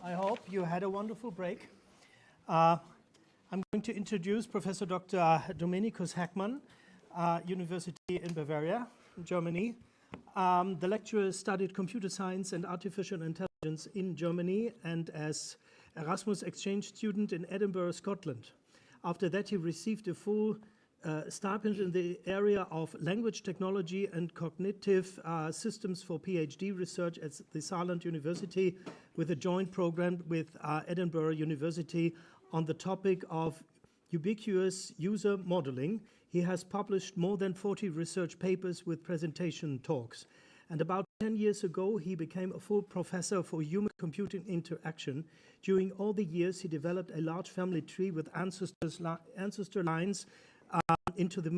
I hope you had a wonderful break. I'm going to introduce Professor Dr. Dominikus Hackmann, University in Bavaria, Germany. The lecturer studied computer science and artificial intelligence in Germany and as Erasmus exchange student in Edinburgh, Scotland. After that, he received a full stipend in the area of language technology and cognitive systems for PhD research at the Saarland University with a joint program with Edinburgh University on the topic of ubiquitous user modeling. He has published more than 40 research papers with presentation talks. And about 10 years ago, he became a full professor for human-computer interaction. During all the years, he developed a large family tree with ancestor lines into the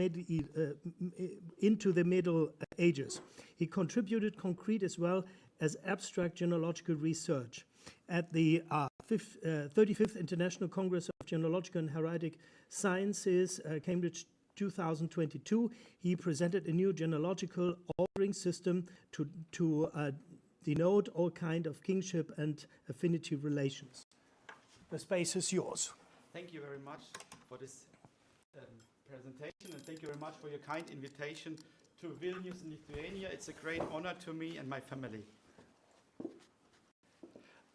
Middle Ages. He contributed concrete as well as abstract genealogical research. At the 35th International Congress of Genealogical and Heraldic Sciences, Cambridge 2022, he presented a new genealogical ordering system to denote all kind of kingship and affinity relations. The space is yours. Thank you very much for this presentation, and thank you very much for your kind invitation to Vilnius in Lithuania. It's a great honor to me and my family.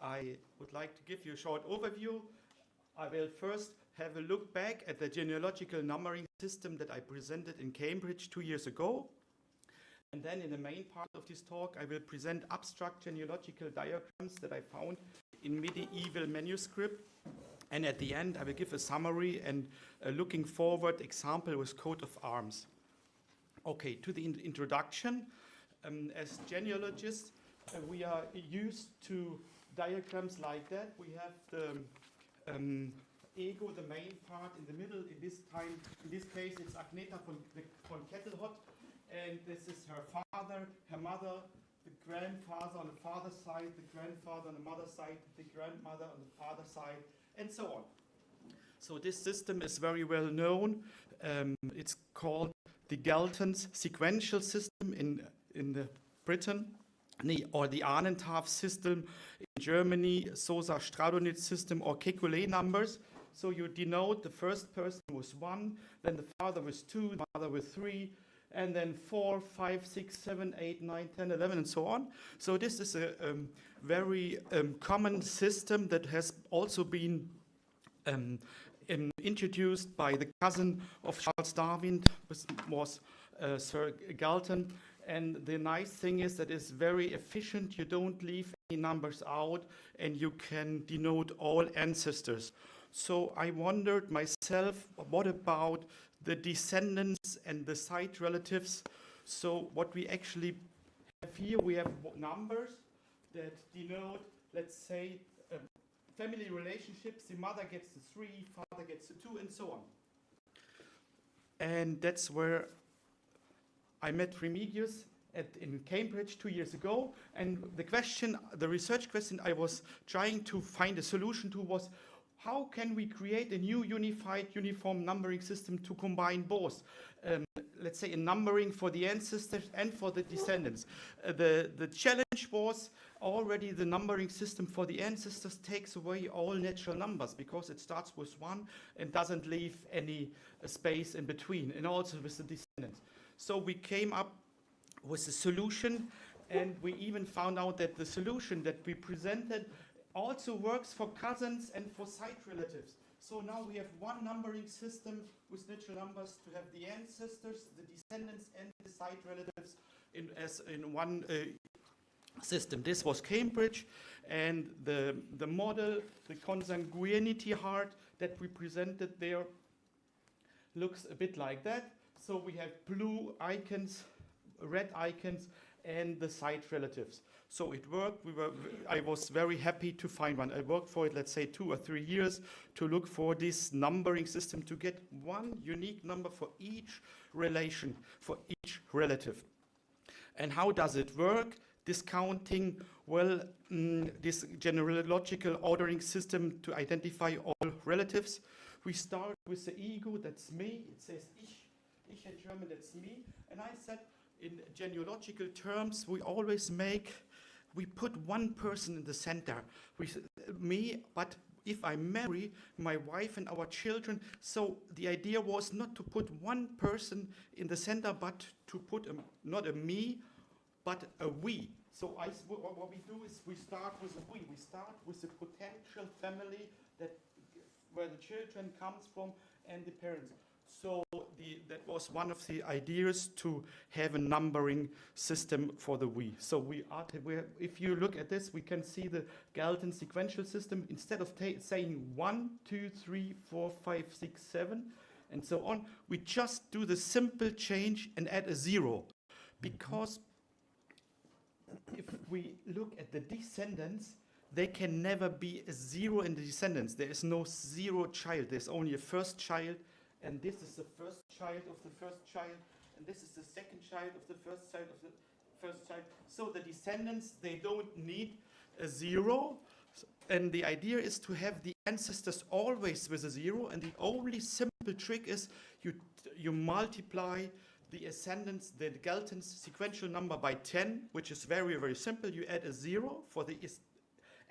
I would like to give you a short overview. I will first have a look back at the genealogical numbering system that I presented in Cambridge 2 years ago. And then in the main part of this talk, I will present abstract genealogical diagrams that I found in medieval manuscript. And at the end, I will give a summary and a looking forward example with coat of arms. Okay, to the introduction. As genealogists, we are used to diagrams like that. We have the ego, the main part in the middle. In this case, it's Agneta von Kettelhott, and this is her father, her mother, the grandfather on the father's side, the grandfather on the mother's side, the grandmother on the father's side, and so on. So this system is very well known. It's called the Galton's sequential system in Britain, or the Ahnentafel system in Germany, Sosa-Stradonitz system, or Kekulé numbers. So you denote the first person was 1, then the father was 2, the mother was 3, and then 4, 5, 6, 7, 8, 9, 10, 11, and so on. So this is a very common system that has also been introduced by the cousin of Charles Darwin, which was Sir Galton. And the nice thing is that it's very efficient. You don't leave any numbers out, and you can denote all ancestors. So I wondered myself, what about the descendants and the side relatives? So what we actually have here, we have numbers that denote, let's say, family relationships. The mother gets the 3, father gets the 2, and so on. And that's where I met Remigius in Cambridge 2 years ago. And the research question I was trying to find a solution to was, how can we create a new uniform numbering system to combine both, let's say, a numbering for the ancestors and for the descendants? The challenge was already the numbering system for the ancestors takes away all natural numbers because it starts with 1 and doesn't leave any space in between, and also with the descendants. So we came up with a solution, and we even found out that the solution that we presented also works for cousins and for side relatives. So now we have one numbering system with natural numbers to have the ancestors, the descendants, and the side relatives in one system. This was Cambridge, and the model, the consanguinity chart that we presented there looks a bit like that. So we have blue icons, red icons, and the side relatives. So it worked. I was very happy to find one. I worked for it, let's say, 2 or 3 years to look for this numbering system to get one unique number for each relation, for each relative. And how does it work? Discounting, well, this genealogical ordering system to identify all relatives. We start with the ego, that's me. It says ich in German, that's me. And I said, in genealogical terms, we always make we put one person in the center, me, but if I marry my wife and our children, so the idea was not to put one person in the center, but to put not a me, but a we. So what we do is we start with a we. We start with the potential family where the children comes from and the parents. So that was one of the ideas, to have a numbering system for the we. So if you look at this, we can see the Galton sequential system. Instead of saying 1, 2, 3, 4, 5, 6, 7, and so on, we just do the simple change and add a 0. Because if we look at the descendants, they can never be a 0 in the descendants. There is no 0 child. There's only a first child. And this is the first child of the first child, and this is the second child of the first child of the first child. So the descendants, they don't need a 0, and the idea is to have the ancestors always with a 0, and the only simple trick is you multiply the ascendants, the Galton's sequential number, by 10, which is very, very simple. You add a 0 for the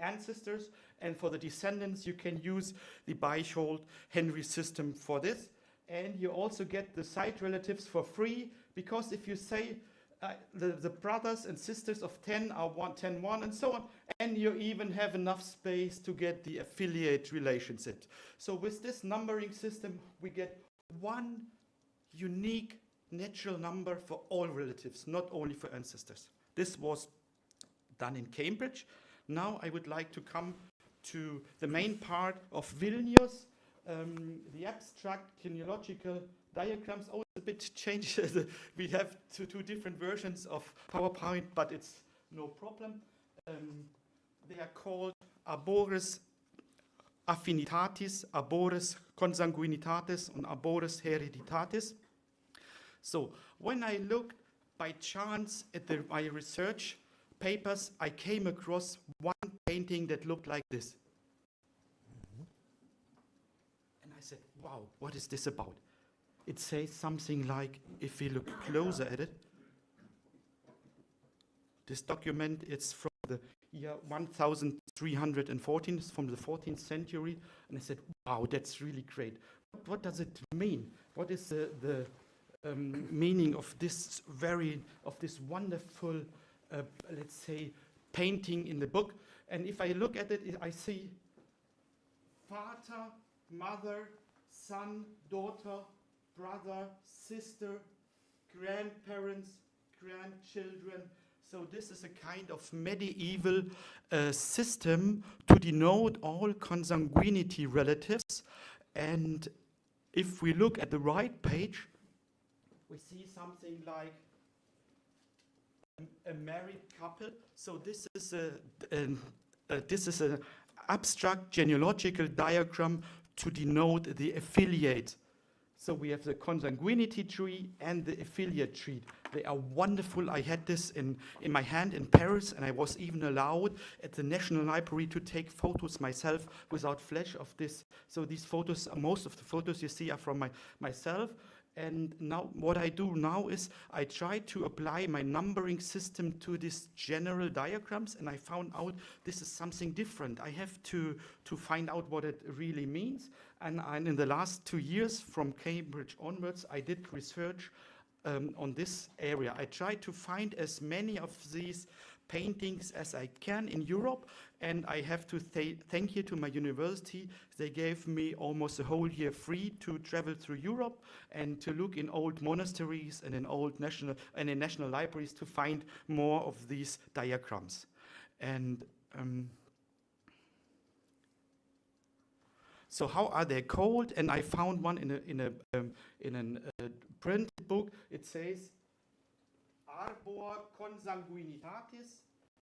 ancestors, and for the descendants you can use the Beichhold-Henry system for this. And you also get the side relatives for free, because if you say the brothers and sisters of 10 are 1, 10, 1, and so on, and you even have enough space to get the affiliate relationship. So with this numbering system, we get one unique natural number for all relatives, not only for ancestors. This was done in Cambridge. Now I would like to come to the main part of Vilnius. The abstract genealogical diagrams, it's a bit changed. We have two different versions of PowerPoint, but it's no problem. They are called arbores affinitatis, arbores consanguinitatis, and arbores hereditatis. So when I looked by chance at my research papers, I came across one painting that looked like this. I said, wow, what is this about? It says something like, if we look closer at it, this document is from the year 1314, it's from the 14th century, and I said, wow, that's really great. What does it mean? What is the meaning of this wonderful, let's say, painting in the book? And if I look at it, I see Vater, mother, son, daughter, brother, sister, grandparents, grandchildren. So this is a kind of medieval system to denote all consanguinity relatives. And if we look at the right page, we see something like a married couple. So this is an abstract genealogical diagram to denote the affiliate. So we have the consanguinity tree and the affiliate tree. They are wonderful. I had this in my hand in Paris, and I was even allowed at the National Library to take photos myself without flash of this. So these photos, most of the photos you see are from myself. And now what I do now is I try to apply my numbering system to these general diagrams, and I found out this is something different. I have to find out what it really means. And in the last 2 years, from Cambridge onwards, I did research on this area. I tried to find as many of these paintings as I can in Europe, and I have to thank you to my university. They gave me almost a whole year free to travel through Europe and to look in old monasteries and in national libraries to find more of these diagrams. And so how are they called? And I found one in a printed book. It says arbor consanguinitatis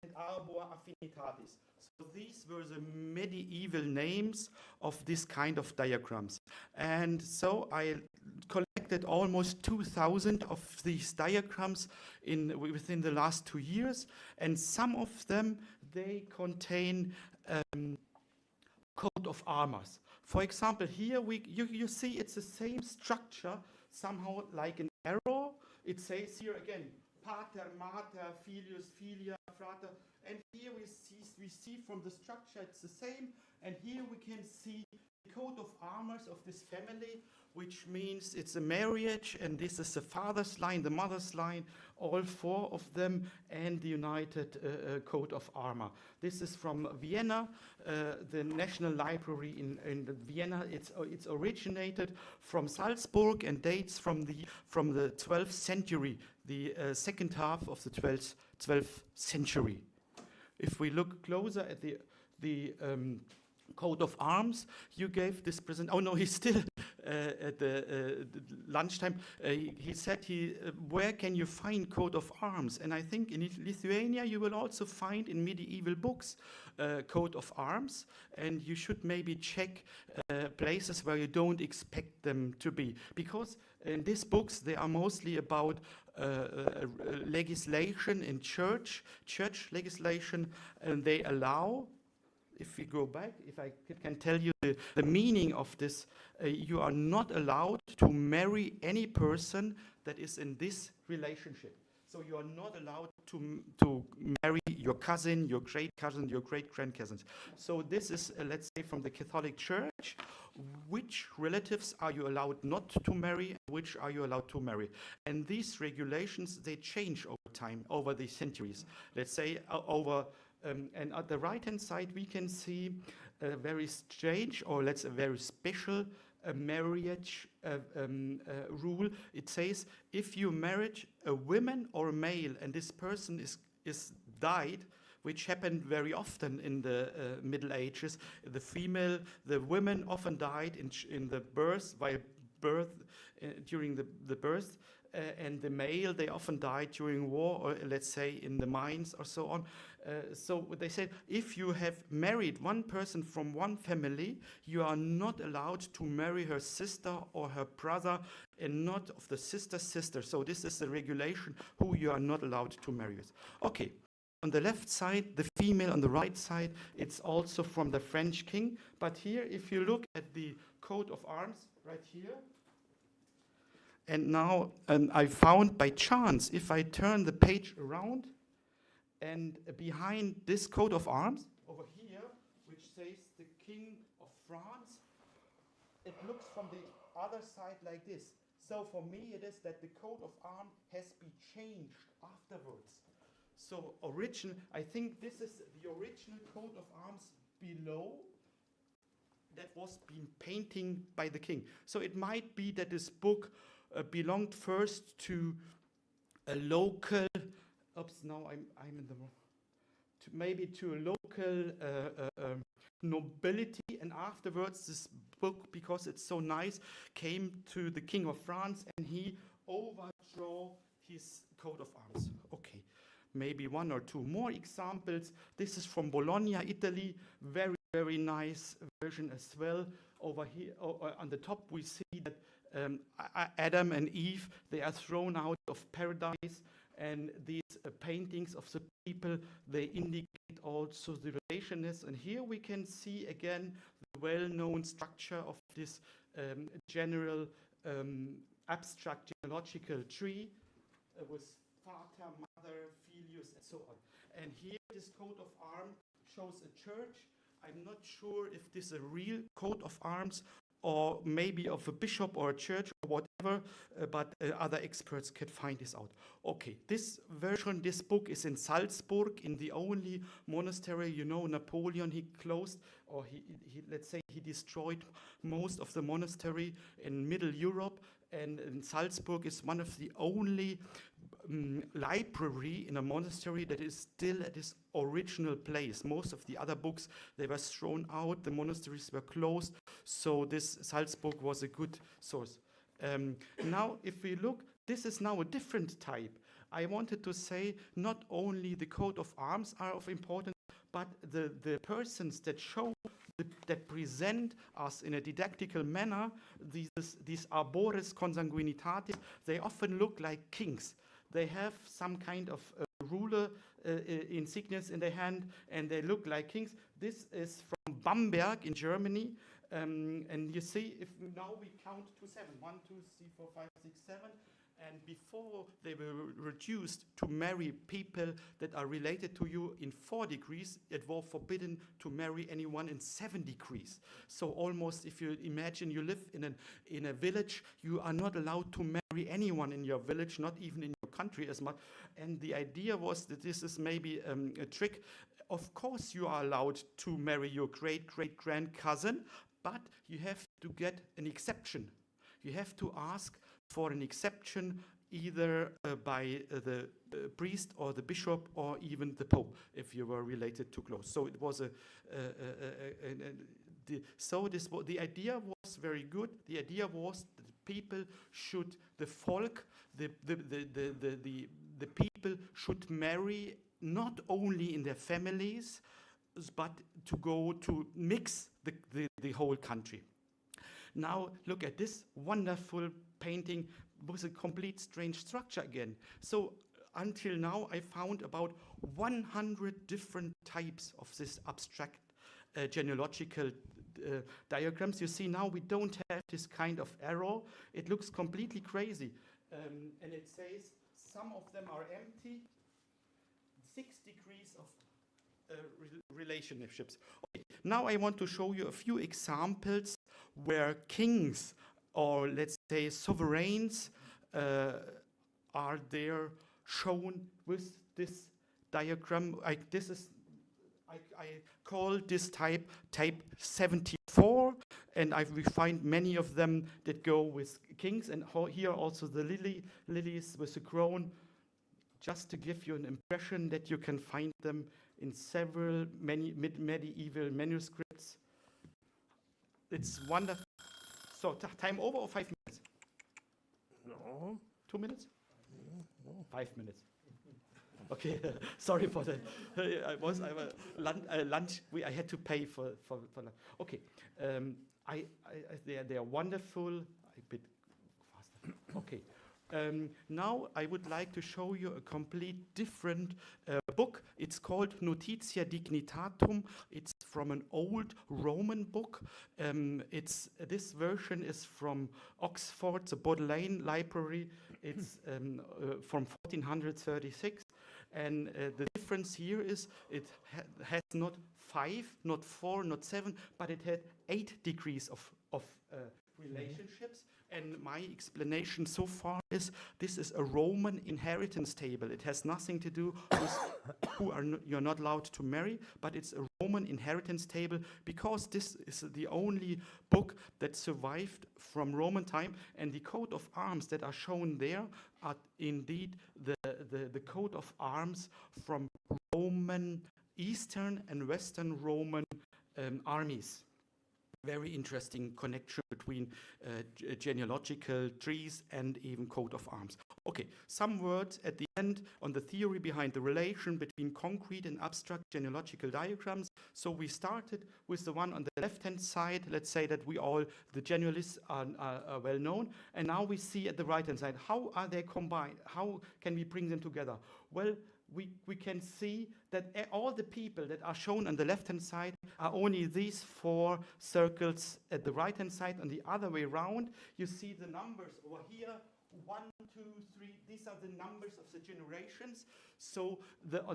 and arbor affinitatis. So these were the medieval names of this kind of diagrams. And so I collected almost 2,000 of these diagrams within the last 2 years, and some of them, they contain coat of armors. For example, here you see it's the same structure, somehow like an arrow. It says here again, pater, mater, filius, filia, frater. And here we see from the structure it's the same. And here we can see the coat of arms of this family, which means it's a marriage, and this is the father's line, the mother's line, all four of them, and the united coat of armor. This is from Vienna, the National Library in Vienna. It's originated from Salzburg and dates from the 12th century, the second half of the 12th century. If we look closer at the coat of arms, you gave this present. Oh no, he's still at the lunchtime. He said, where can you find coat of arms? And I think in Lithuania you will also find in medieval books coat of arms, and you should maybe check places where you don't expect them to be, because in these books they are mostly about legislation in church legislation, and they allow. If we go back, if I can tell you the meaning of this, you are not allowed to marry any person that is in this relationship. So you are not allowed to marry your cousin, your great cousin, your great grandcousins. So this is, let's say, from the Catholic Church. Which relatives are you allowed not to marry? Which are you allowed to marry? And these regulations, they change over time, over the centuries. Let's say over. And at the right-hand side, we can see a very strange, or let's say a very special marriage rule. It says, if you marry a woman or a male, and this person is died, which happened very often in the Middle Ages, the women often died in the birth, during the birth, and the male, they often died during war, or let's say in the mines or so on. So they said, if you have married one person from one family, you are not allowed to marry her sister or her brother, and not of the sister's sister. So this is the regulation who you are not allowed to marry with. Okay. On the left side, the female. On the right side, it's also from the French king. But here, if you look at the coat of arms right here, and now I found by chance, if I turn the page around, and behind this coat of arms, over here, which says the King of France, it looks from the other side like this. So for me, it is that the coat of arms has been changed afterwards. So I think this is the original coat of arms below that was being painted by the king. So it might be that this book belonged first to a local, now I'm in the wrong, maybe to a local nobility, and afterwards this book, because it's so nice, came to the King of France, and he overthrew his coat of arms. Okay. Maybe one or two more examples. This is from Bologna, Italy. Very, very nice version as well. Over here, on the top, we see that Adam and Eve, they are thrown out of paradise. And these paintings of the people, they indicate also the relationness. And here we can see again the well-known structure of this general abstract genealogical tree with Vater, Mother, Filius, and so on. And here this coat of arms shows a church. I'm not sure if this is a real coat of arms, or maybe of a bishop or a church or whatever, but other experts can find this out. Okay, this version, this book is in Salzburg, in the only monastery, Napoleon, he closed, or he let's say he destroyed most of the monastery in Middle Europe, and Salzburg is one of the only library in a monastery that is still at its original place. Most of the other books, they were thrown out, the monasteries were closed, so this Salzburg was a good source. Now, if we look, this is now a different type. I wanted to say not only the coat of arms are of importance, but the persons that show, that present us in a didactical manner, these arbores consanguinitatis, they often look like kings. They have some kind of ruler insignias in their hand, and they look like kings. This is from Bamberg in Germany. And you see, if now we count to 7, 1, 2, 3, 4, 5, 6, 7, And before they were reduced to marry people that are related to you in 4 degrees, it was forbidden to marry anyone in 7 degrees. So almost, if you imagine you live in a village, you are not allowed to marry anyone in your village, not even in your country as much. And the idea was that this is maybe a trick. Of course you are allowed to marry your great-great-grand cousin, but you have to get an exception. You have to ask for an exception either by the priest or the bishop or even the pope, if you were related too close. So it was the idea was very good. The idea was that the people should, the folk, the people should marry not only in their families, but to go to mix the whole country. Now look at this wonderful painting with a complete strange structure again. So until now I found about 100 different types of this abstract genealogical diagrams. You see now we don't have this kind of arrow. It looks completely crazy. And it says some of them are empty. 6 degrees of relationships. Okay. Now I want to show you a few examples where kings or let's say sovereigns are there shown with this diagram. I call this type 74, and we find many of them that go with kings, and here also the lilies with the crown, just to give you an impression that you can find them in several medieval manuscripts. It's wonderful. So time over or 5 minutes? No. 2 minutes? No. 5 minutes. Okay, sorry for that. Lunch. I had to pay for lunch. Okay, they are wonderful. A bit faster. Okay. Now I would like to show you a complete different book. It's called Notitia Dignitatum. It's from an old Roman book. This version is from Oxford, the Bodleian Library. It's from 1436. And the difference here is it has not 5, not 4, not 7, but it had 8 degrees of relationships. And my explanation so far is this is a Roman inheritance table. It has nothing to do with you're not allowed to marry, but it's a Roman inheritance table because this is the only book that survived from Roman time, and the coat of arms that are shown there are indeed the coat of arms from Roman, Eastern and Western Roman armies. Very interesting connection between genealogical trees and even coat of arms. Okay, some words at the end on the theory behind the relation between concrete and abstract genealogical diagrams. So we started with the one on the left-hand side. Let's say that the genealogists are well known. And now we see at the right-hand side, how are they combined? How can we bring them together? Well, we can see that all the people that are shown on the left-hand side are only these 4 circles at the right-hand side. On the other way around, you see the numbers over here, 1, 2, 3. These are the numbers of the generations. So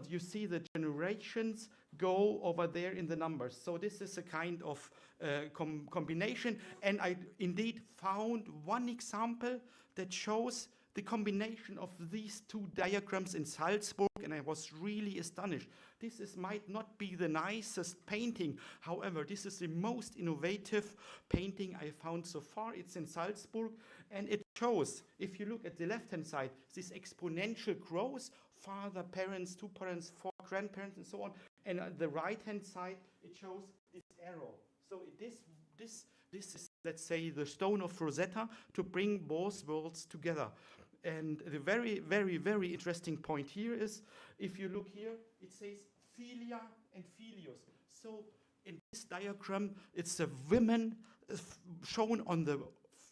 you see the generations go over there in the numbers. So this is a kind of combination. And I indeed found one example that shows the combination of these 2 diagrams in Salzburg, and I was really astonished. This might not be the nicest painting. However, this is the most innovative painting I found so far. It's in Salzburg, and it shows, if you look at the left-hand side, this exponential growth, father, parents, 2 parents, 4 grandparents, and so on. And on the right-hand side, it shows this arrow. So this is, let's say, the stone of Rosetta to bring both worlds together. And the very, very, very interesting point here is, if you look here, it says Filia and Filius. So in this diagram, it's the women shown on the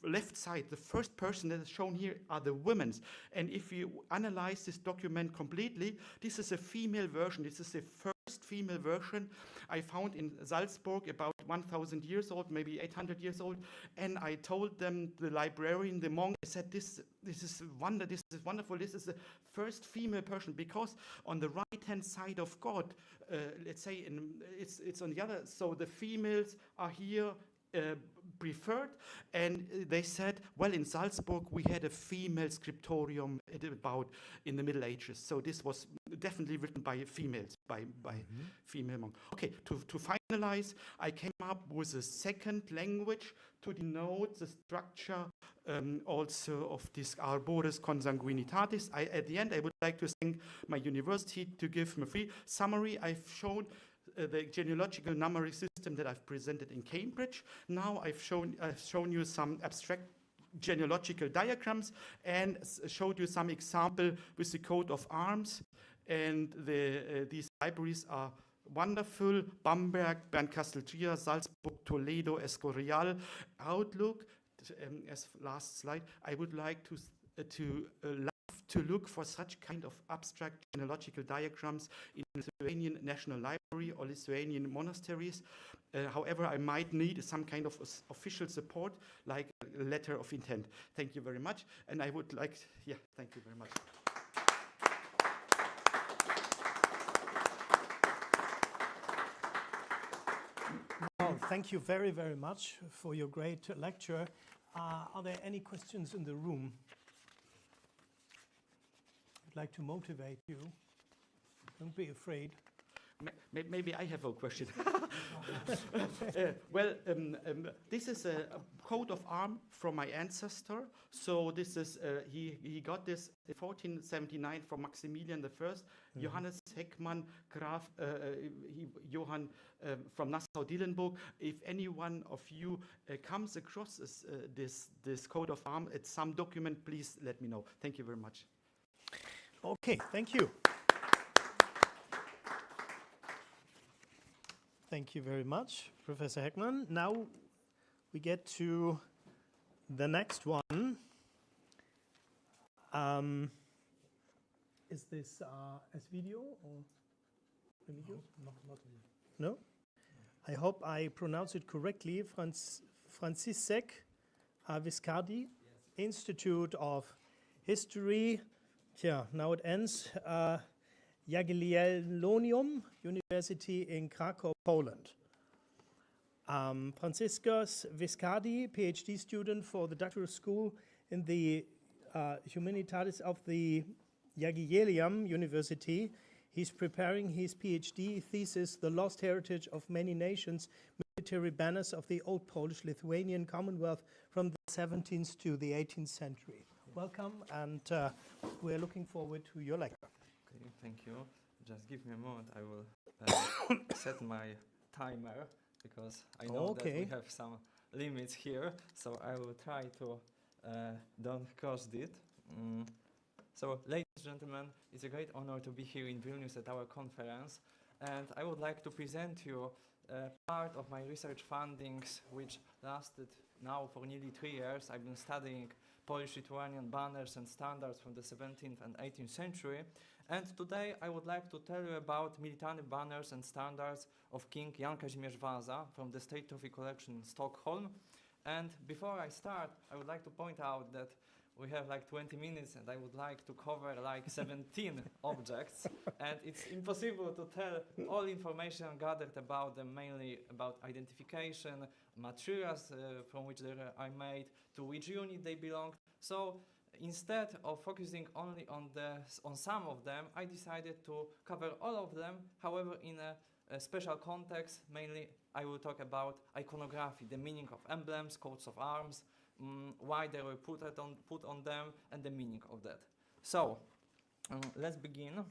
left side. The first person that is shown here are the women. And if you analyze this document completely, this is a female version. This is the first female version I found in Salzburg, about 1,000 years old, maybe 800 years old. And I told them, the librarian, the monk, I said, this is wonderful. This is the first female person, because on the right-hand side of God, let's say it's on the other, so the females are here preferred, and they said, well, in Salzburg we had a female scriptorium about in the Middle Ages, so this was definitely written by females, by female monks. Okay, to finalize, I came up with a second language to denote the structure also of this arboris consanguinitatis. At the end, I would like to thank my university to give me a free summary. I've shown the genealogical numbering system that I've presented in Cambridge. Now I've shown you some abstract genealogical diagrams and showed you some example with the coat of arms. And these libraries are wonderful: Bamberg, Bernkastel-Trier, Salzburg, Toledo, Escorial. Outlook, as last slide, I would like to look for such kind of abstract genealogical diagrams in Lithuanian National Library or Lithuanian monasteries. However, I might need some kind of official support, like a letter of intent. Thank you very much. And I would like, thank you very much. Well, thank you very, very much for your great lecture. Are there any questions in the room? I'd like to motivate you. Don't be afraid. Maybe I have a question. This is a coat of arms from my ancestor. So this is he got this in 1479 from Maximilian I. Johannes Heckmann, Graf Johann from Nassau-Dillenburg. If any one of you comes across this coat of arms at some document, please let me know. Thank you very much. Okay, thank you. Thank you very much, Professor Heckmann. Now we get to the next one. Is this as video or video? No? I hope I pronounce it correctly. František Viscardi, Institute of History. Now it ends. Jagiellonian University in Krakow, Poland. Franciscus Viscardi, PhD student for the doctoral school in the Humanitatis of the Jagiellonian University. He's preparing his PhD thesis, The Lost Heritage of Many Nations, Military Banners of the Old Polish-Lithuanian Commonwealth from the 17th to the 18th century. Welcome, and we're looking forward to your lecture. Okay, thank you. Just give me a moment. I will set my timer, because I know that we have some limits here. So I will try to don't cross it. So, ladies and gentlemen, it's a great honor to be here in Vilnius at our conference. And I would like to present you part of my research findings, which lasted now for nearly 3 years. I've been studying Polish-Lithuanian banners and standards from the 17th and 18th century. And today I would like to tell you about military banners and standards of King Jono Kazimiero Vazos from the State Trophy collection in Stockholm. And before I start, I would like to point out that we have like 20 minutes and I would like to cover like 17 objects. And it's impossible to tell all information gathered about them, mainly about identification, materials from which they are made, to which unit they belong. So instead of focusing only on some of them, I decided to cover all of them. However, in a special context, mainly I will talk about iconography, the meaning of emblems, coats of arms, why they were put on them, and the meaning of that. So, let's begin.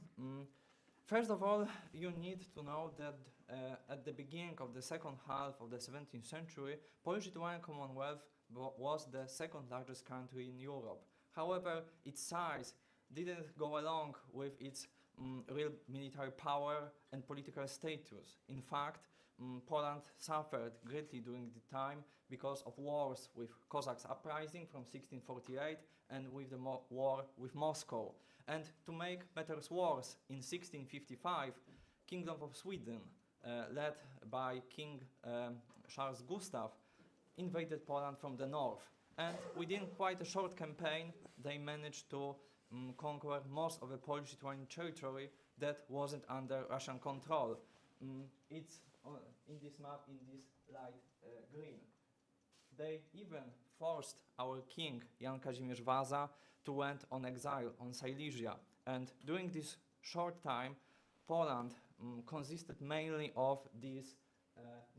First of all, you need to know that at the beginning of the second half of the 17th century, Polish-Lithuanian Commonwealth was the second largest country in Europe. However, its size didn't go along with its real military power and political status. In fact, Poland suffered greatly during the time because of wars with Cossacks uprising from 1648 and with the war with Moscow. And to make matters worse, in 1655, Kingdom of Sweden, led by King Charles Gustav, invaded Poland from the north. And within quite a short campaign, they managed to conquer most of the Polish-Lithuanian territory that wasn't under Russian control. It's in this map in this light green. They even forced our king, Jan Kazimierz Vaza, to went on exile on Silesia. And during this short time, Poland consisted mainly of this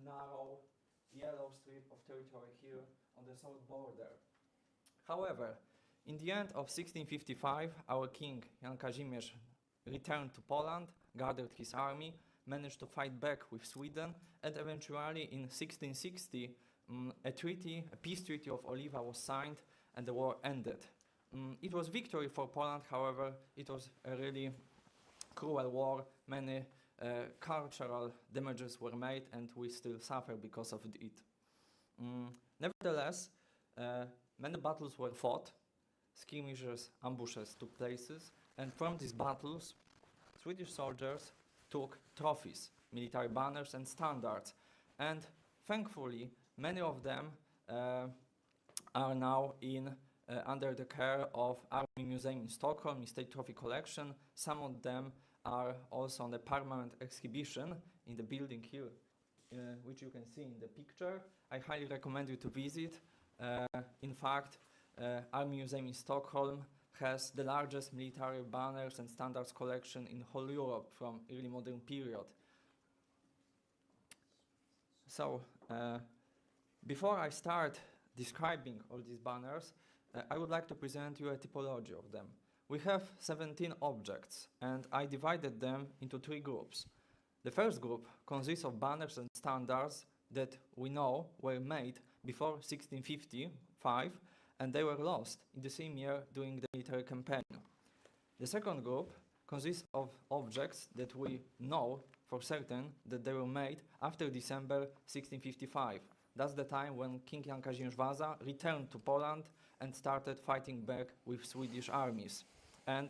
narrow yellow strip of territory here on the south border. However, in the end of 1655, our king, Jan Kazimierz, returned to Poland, gathered his army, managed to fight back with Sweden, and eventually in 1660, a peace treaty of Oliva was signed and the war ended. It was victory for Poland, however, it was a really cruel war. Many cultural damages were made and we still suffer because of it. Nevertheless, many battles were fought, skirmishes, ambushes took places, and from these battles, Swedish soldiers took trophies, military banners and standards, and thankfully many of them are now under the care of Armemuseum in Stockholm, in State Trophy Collection. Some of them are also on the permanent exhibition in the building here, which you can see in the picture. I highly recommend you to visit. In fact, Armemuseum in Stockholm has the largest military banners and standards collection in whole Europe from early modern period. So, before I start describing all these banners, I would like to present you a typology of them. We have 17 objects, and I divided them into 3 groups. The first group consists of banners and standards that we know were made before 1655, and they were lost in the same year during the military campaign. The second group consists of objects that we know for certain that they were made after December 1655. That's the time when King Jan Kazimierz Vaza returned to Poland and started fighting back with Swedish armies. And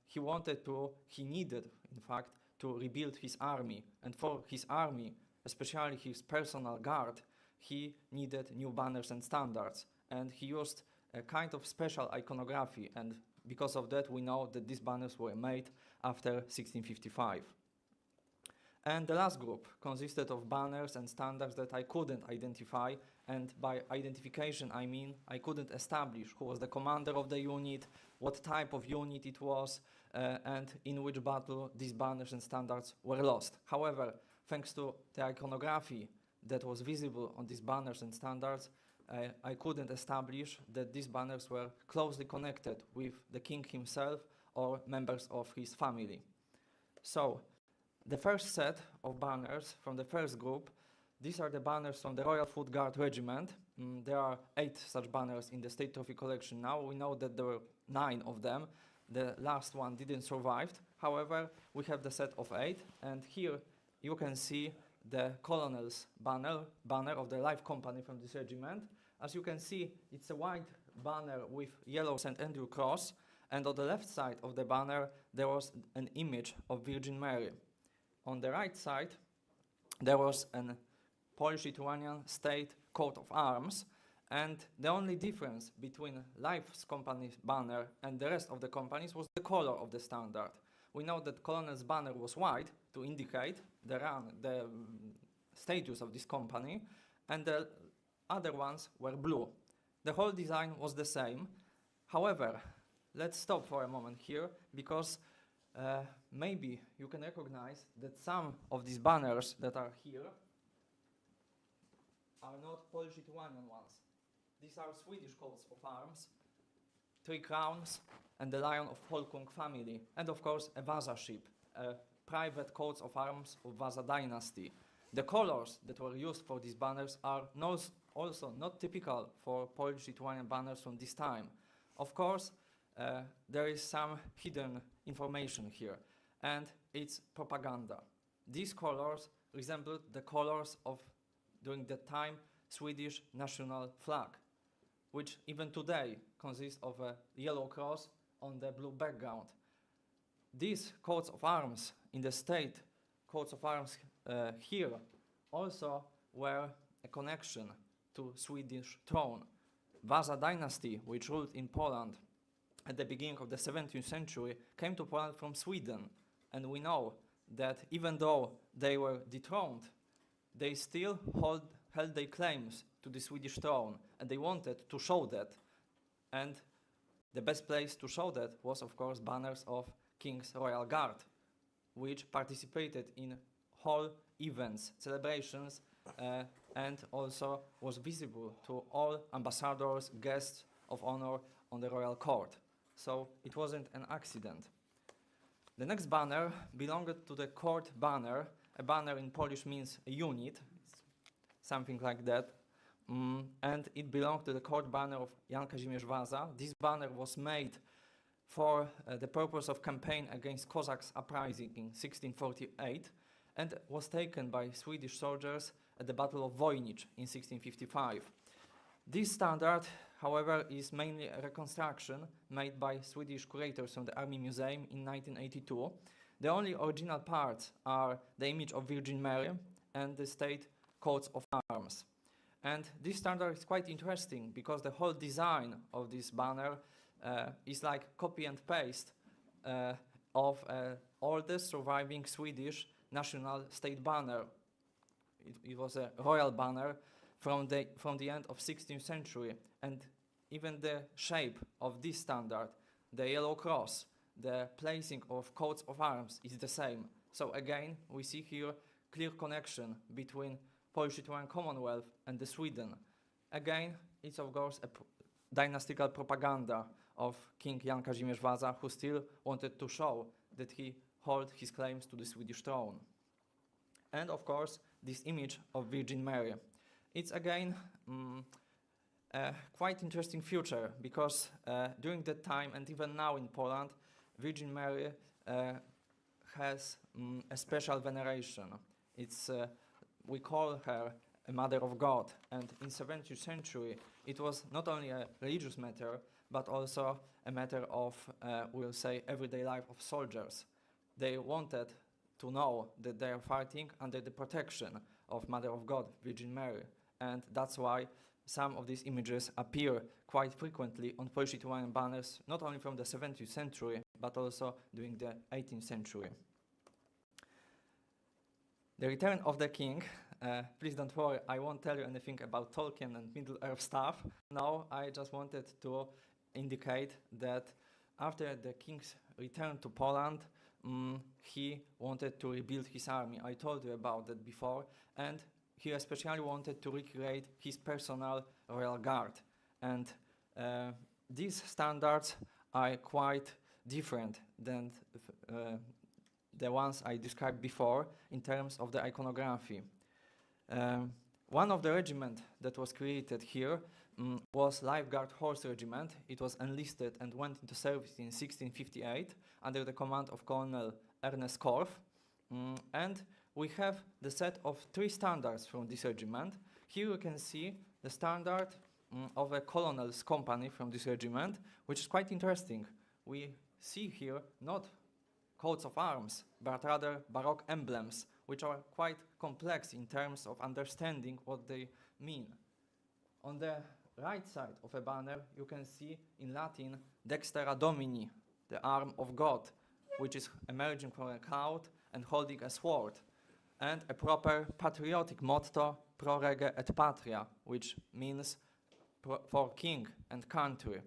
he needed, in fact, to rebuild his army. And for his army, especially his personal guard, he needed new banners and standards. And he used a kind of special iconography. And because of that, we know that these banners were made after 1655. And the last group consisted of banners and standards that I couldn't identify, and by identification I mean I couldn't establish who was the commander of the unit, what type of unit it was, and in which battle these banners and standards were lost. However, thanks to the iconography that was visible on these banners and standards, I couldn't establish that these banners were closely connected with the king himself or members of his family. So, the first set of banners from the first group, these are the banners from the Royal Foot Guard Regiment. There are 8 such banners in the State Trophy Collection now. We know that there were 9 of them. The last one didn't survive. However, we have the set of 8, and here you can see the colonel's banner of the Life Company from this regiment. As you can see, it's a white banner with yellow St. Andrew cross, and on the left side of the banner there was an image of Virgin Mary. On the right side, there was a Polish-Lithuanian state coat of arms, and the only difference between Life's company's banner and the rest of the companies was the color of the standard. We know that Colonel's banner was white to indicate the status of this company, and the other ones were blue. The whole design was the same. However, let's stop for a moment here, because maybe you can recognize that some of these banners that are here are not Polish-Lithuanian ones. These are Swedish coats of arms, 3 crowns and the lion of Holkung family, and of course a Vasa ship, private coats of arms of Vasa dynasty. The colors that were used for these banners are also not typical for Polish-Lithuanian banners from this time. Of course, there is some hidden information here, and it's propaganda. These colors resembled the colors of, during that time, Swedish national flag, which even today consists of a yellow cross on the blue background. these coats of arms in the state coats of arms here also were a connection to Swedish throne. Vasa dynasty, which ruled in Poland at the beginning of the 17th century, came to Poland from Sweden, and we know that even though they were dethroned, they still held their claims to the Swedish throne, and they wanted to show that. And the best place to show that was, of course, banners of King's Royal Guard, which participated in whole events, celebrations, and also was visible to all ambassadors, guests of honor on the royal court. So it wasn't an accident. The next banner belonged to the court banner. A banner in Polish means a unit, something like that. And it belonged to the court banner of Jan Kazimierz Vazos. This banner was made for the purpose of campaign against Cossacks uprising in 1648 and was taken by Swedish soldiers at the Battle of Voynich in 1655. This standard, however, is mainly a reconstruction made by Swedish curators from the Armemuseum in 1982. The only original parts are the image of Virgin Mary and the state coats of arms. And this standard is quite interesting because the whole design of this banner is like copy and paste of oldest surviving Swedish national state banner. It was a royal banner from the end of 16th century, and even the shape of this standard, the yellow cross, the placing of coats of arms is the same. So again, we see here clear connection between Polish-Lithuanian Commonwealth and the Sweden. Again, it's of course a dynastical propaganda of King Jan Kazimierz Vazos, who still wanted to show that he held his claims to the Swedish throne. And of course, this image of Virgin Mary. It's again a quite interesting feature because during that time and even now in Poland, Virgin Mary has a special veneration. We call her a Mother of God, and in 17th century it was not only a religious matter but also a matter of, we'll say, everyday life of soldiers. They wanted to know that they are fighting under the protection of Mother of God, Virgin Mary, and that's why some of these images appear quite frequently on Polish-Lithuanian banners, not only from the 17th century, but also during the 18th century. The return of the king. Please don't worry, I won't tell you anything about Tolkien and Middle-earth stuff. Now I just wanted to indicate that after the king's return to Poland, he wanted to rebuild his army. I told you about that before, and he especially wanted to recreate his personal royal guard. And these standards are quite different than the ones I described before in terms of the iconography. One of the regiment that was created here was Life Guard Horse Regiment. It was enlisted and went into service in 1658 under the command of Colonel Ernest Korff. And we have the set of 3 standards from this regiment. Here you can see the standard of a colonel's company from this regiment, which is quite interesting. We see here not coats of arms, but rather Baroque emblems, which are quite complex in terms of understanding what they mean. On the right side of a banner, you can see in Latin, Dextera Domini, the arm of God, which is emerging from a cloud and holding a sword, and a proper patriotic motto, Pro Rege et Patria, which means for king and country.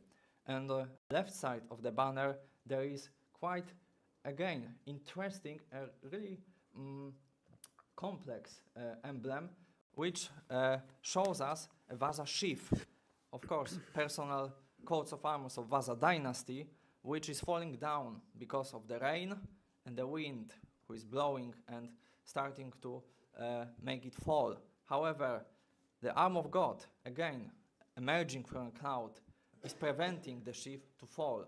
And on the left side of the banner, there is quite, again, interesting, really complex emblem, which shows us a Vasa sheaf, of course, personal coats of arms of Vasa dynasty, which is falling down because of the rain and the wind, who is blowing and starting to make it fall. However, the arm of God, again, emerging from a cloud, is preventing the sheaf to fall.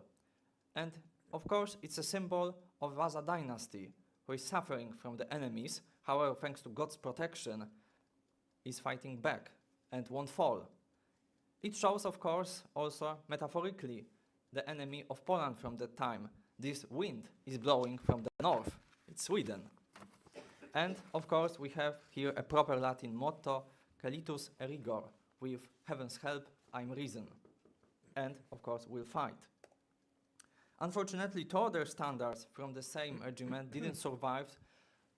And of course, it's a symbol of Vasa dynasty, who is suffering from the enemies, however, thanks to God's protection, is fighting back and won't fall. It shows, of course, also metaphorically the enemy of Poland from that time, this wind is blowing from the north. It's Sweden. And of course we have here a proper Latin motto, Calitus erigor, with heaven's help, I'm risen. And of course we'll fight. Unfortunately, two other standards from the same regiment didn't survive,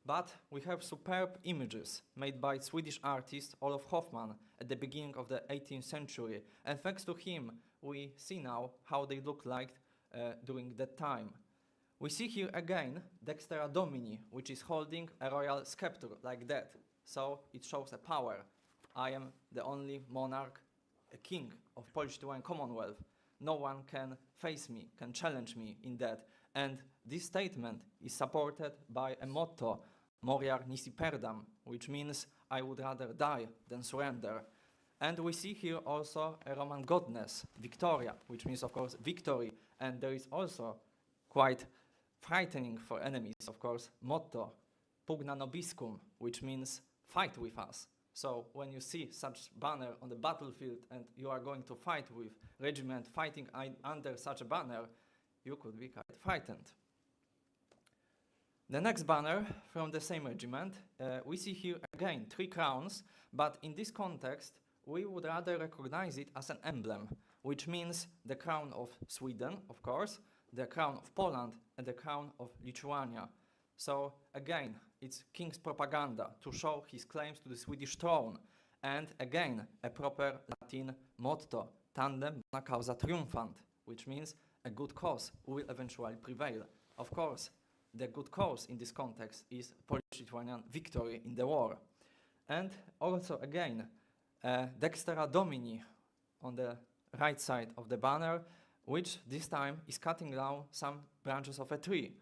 but we have superb images made by Swedish artist Olof Hoffmann at the beginning of the 18th century. And thanks to him, we see now how they look like during that time. We see here again Dextera Domini, which is holding a royal scepter like that. So it shows a power. I am the only monarch, a king of Polish-Lithuanian Commonwealth. No one can face me, can challenge me in that. And this statement is supported by a motto, Moriar nisi perdam, which means I would rather die than surrender. And we see here also a Roman goddess, Victoria, which means of course victory. And there is also quite frightening for enemies, of course, motto, pugna nobiscum, which means fight with us. So when you see such banner on the battlefield and you are going to fight with regiment fighting under such a banner, you could be quite frightened. The next banner from the same regiment, we see here again 3 crowns, but in this context we would rather recognize it as an emblem, which means the crown of Sweden, of course, the crown of Poland and the crown of Lithuania. So again, it's king's propaganda to show his claims to the Swedish throne. And again, a proper Latin motto, tandem bona causa triumphant, which means a good cause will eventually prevail. Of course, the good cause in this context is Polish-Lithuanian victory in the war. And also again, Dextera Domini on the right side of the banner, which this time is cutting down some branches of a tree.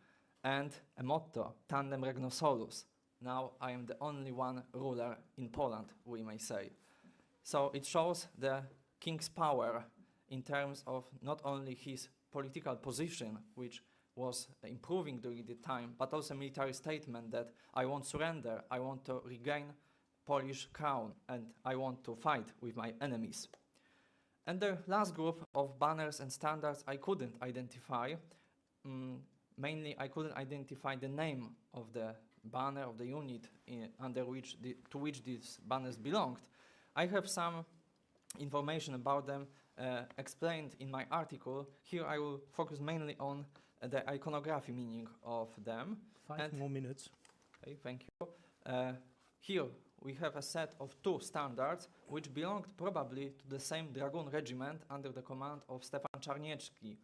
And a motto, tandem regno solus. Now I am the only one ruler in Poland, we may say. So it shows the king's power in terms of not only his political position, which was improving during the time, but also a military statement that I won't surrender, I want to regain Polish crown, and I want to fight with my enemies. And the last group of banners and standards I couldn't identify. Mainly, I couldn't identify the name of the banner of the unit under which to which these banners belonged. I have some information about them explained in my article. Here I will focus mainly on the iconography meaning of them. 5 more minutes. Okay, thank you. Here we have a set of 2 standards which belonged probably to the same dragoon regiment under the command of Stefan Czarniecki.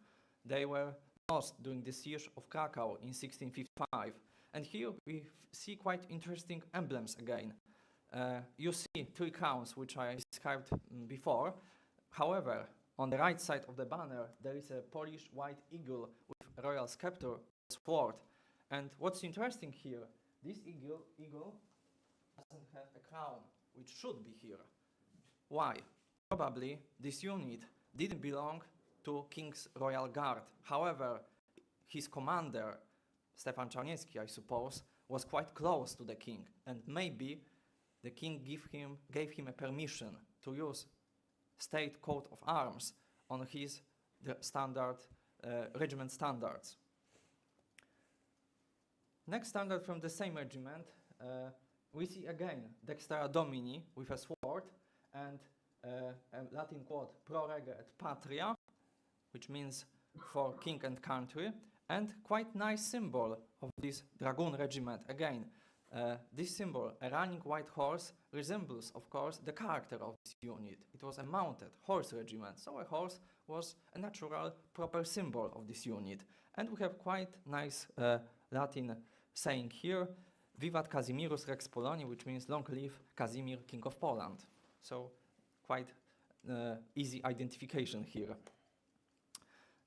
They were lost during the siege of Krakow in 1655. And here we see quite interesting emblems again. You see 3 crowns, which I described before. However, on the right side of the banner, there is a Polish white eagle with a royal scepter, sword. And what's interesting here, this eagle doesn't have a crown, which should be here. Why? Probably this unit didn't belong to King's Royal Guard. However, his commander, Stefan Czarniecki, I suppose, was quite close to the king, and maybe the king gave him a permission to use state coat of arms on his regiment standards. Next standard from the same regiment, we see again Dextera Domini with a sword and a Latin quote, pro rege et patria, which means for king and country, and quite nice symbol of this dragoon regiment. Again, this symbol, a running white horse, resembles, of course, the character of this unit. It was a mounted horse regiment, so a horse was a natural, proper symbol of this unit. And we have quite nice Latin saying here, Vivat Kazimierus Rex Polonii, which means long live Casimir, King of Poland. So quite easy identification here.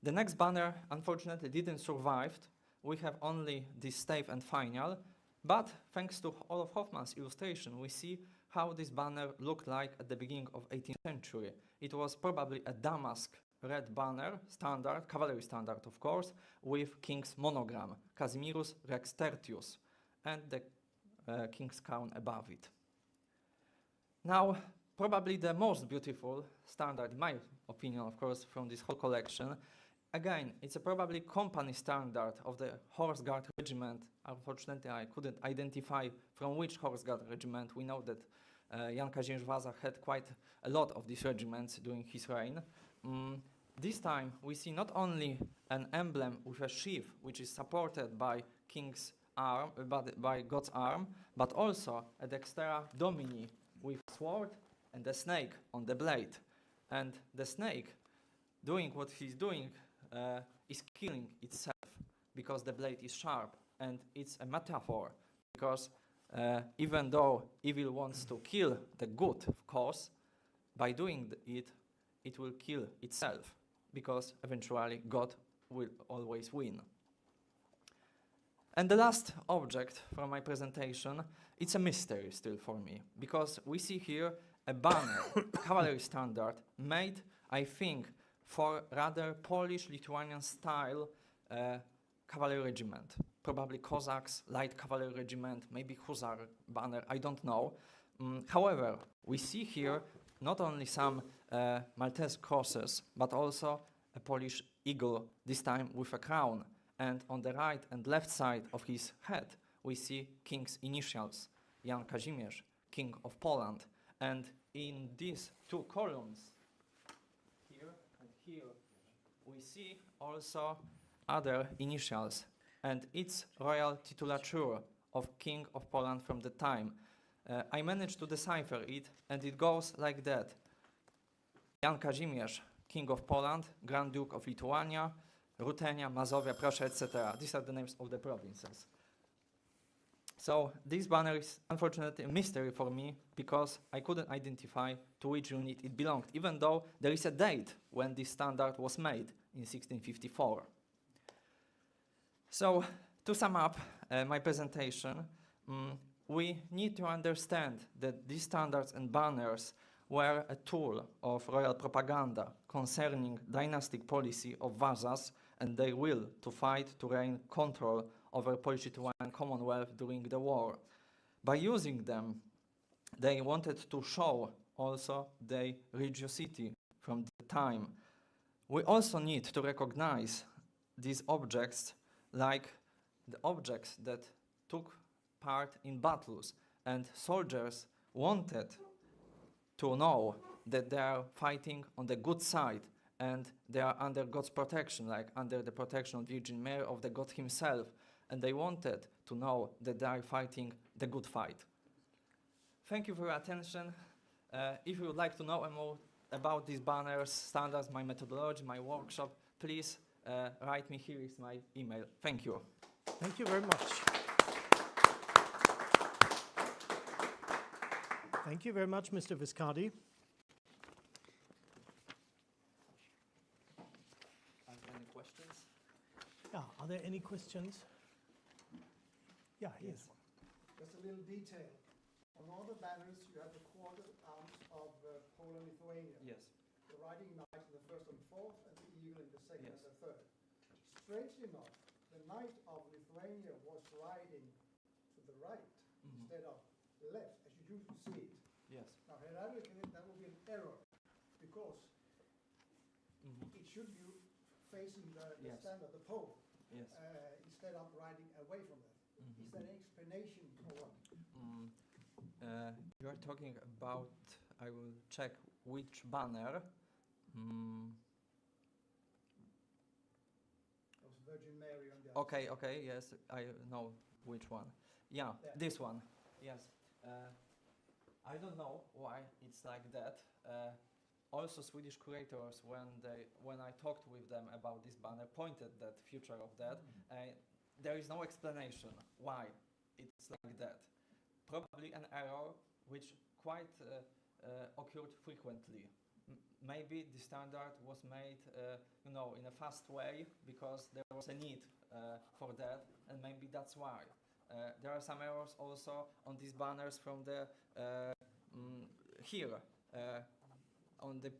The next banner, unfortunately, didn't survive. We have only this stave and finial, but thanks to Olof Hoffmann's illustration, we see how this banner looked like at the beginning of 18th century. It was probably a damask red banner, standard, cavalry standard, of course, with king's monogram, Casimirus Rex Tertius, and the king's crown above it. Now, probably the most beautiful standard, in my opinion, of course, from this whole collection, again, it's a probably company standard of the Horse Guard regiment. Unfortunately, I couldn't identify from which Horse Guard regiment. We know that Jan Kazimierz Vazos had quite a lot of these regiments during his reign. This time, we see not only an emblem with a sheaf, which is supported by king's arm, by God's arm, but also a dextera domini with sword and a snake on the blade. And the snake, doing what he's doing, is killing itself because the blade is sharp, and it's a metaphor because even though evil wants to kill the good, of course, by doing it, it will kill itself because eventually God will always win. And the last object from my presentation, it's a mystery still for me, because we see here a banner, cavalry standard, made, I think, for rather Polish-Lithuanian style cavalry regiment. Probably Cossacks, light cavalry regiment, maybe Hussar banner, I don't know. However, we see here not only some Maltese crosses, but also a Polish eagle, this time with a crown. And on the right and left side of his head, we see king's initials, Jan Kazimierz, King of Poland. And in these two columns, here and here, we see also other initials. And it's royal titulature of King of Poland from the time. I managed to decipher it, and it goes like that. Jan Kazimierz, King of Poland, Grand Duke of Lithuania, Rutenia, Mazovia, Prussia, etc. These are the names of the provinces. So this banner is unfortunately a mystery for me because I couldn't identify to which unit it belonged, even though there is a date when this standard was made in 1654. So to sum up my presentation, we need to understand that these standards and banners were a tool of royal propaganda concerning dynastic policy of Vazas and their will to fight to regain control over Polish-Lithuanian Commonwealth during the war. By using them, they wanted to show also their religiosity from the time. We also need to recognize these objects like the objects that took part in battles, and soldiers wanted to know that they are fighting on the good side and they are under God's protection, like under the protection of Virgin Mary, of the God himself, and they wanted to know that they are fighting the good fight. Thank you for your attention. If you would like to know more about these banners, standards, my methodology, my workshop, please write me. Here is my email. Thank you. Thank you very much. Thank you very much, Mr. Viscardi. Any questions? Yeah, are there any questions? Yeah, here's Yes. Just a little detail. On all the banners, you have the quarter arms of Poland, Lithuania. Yes. The riding knight in the first and fourth, and the eagle in the second Yes. and the third. Strangely enough, the knight of Lithuania was riding to the right instead of left, as you usually see it. Yes. Now, hierarchically, that would be an error, because it should be facing the Yes. standard, the pole, Yes. instead of riding away from that. Is there any explanation for what? You are talking about, I will check which banner. That was Virgin Mary on the other Okay, side. okay, yes, I know which one. Yeah, Yeah. this one, yes. I don't know why it's like that. Also, Swedish curators, when I talked with them about this banner, pointed that future of that. There is no explanation why it's like that. Probably an error which quite occurred frequently. Maybe the standard was made, in a fast way because there was a need for that, and maybe that's why. There are some errors also on these banners from the here on the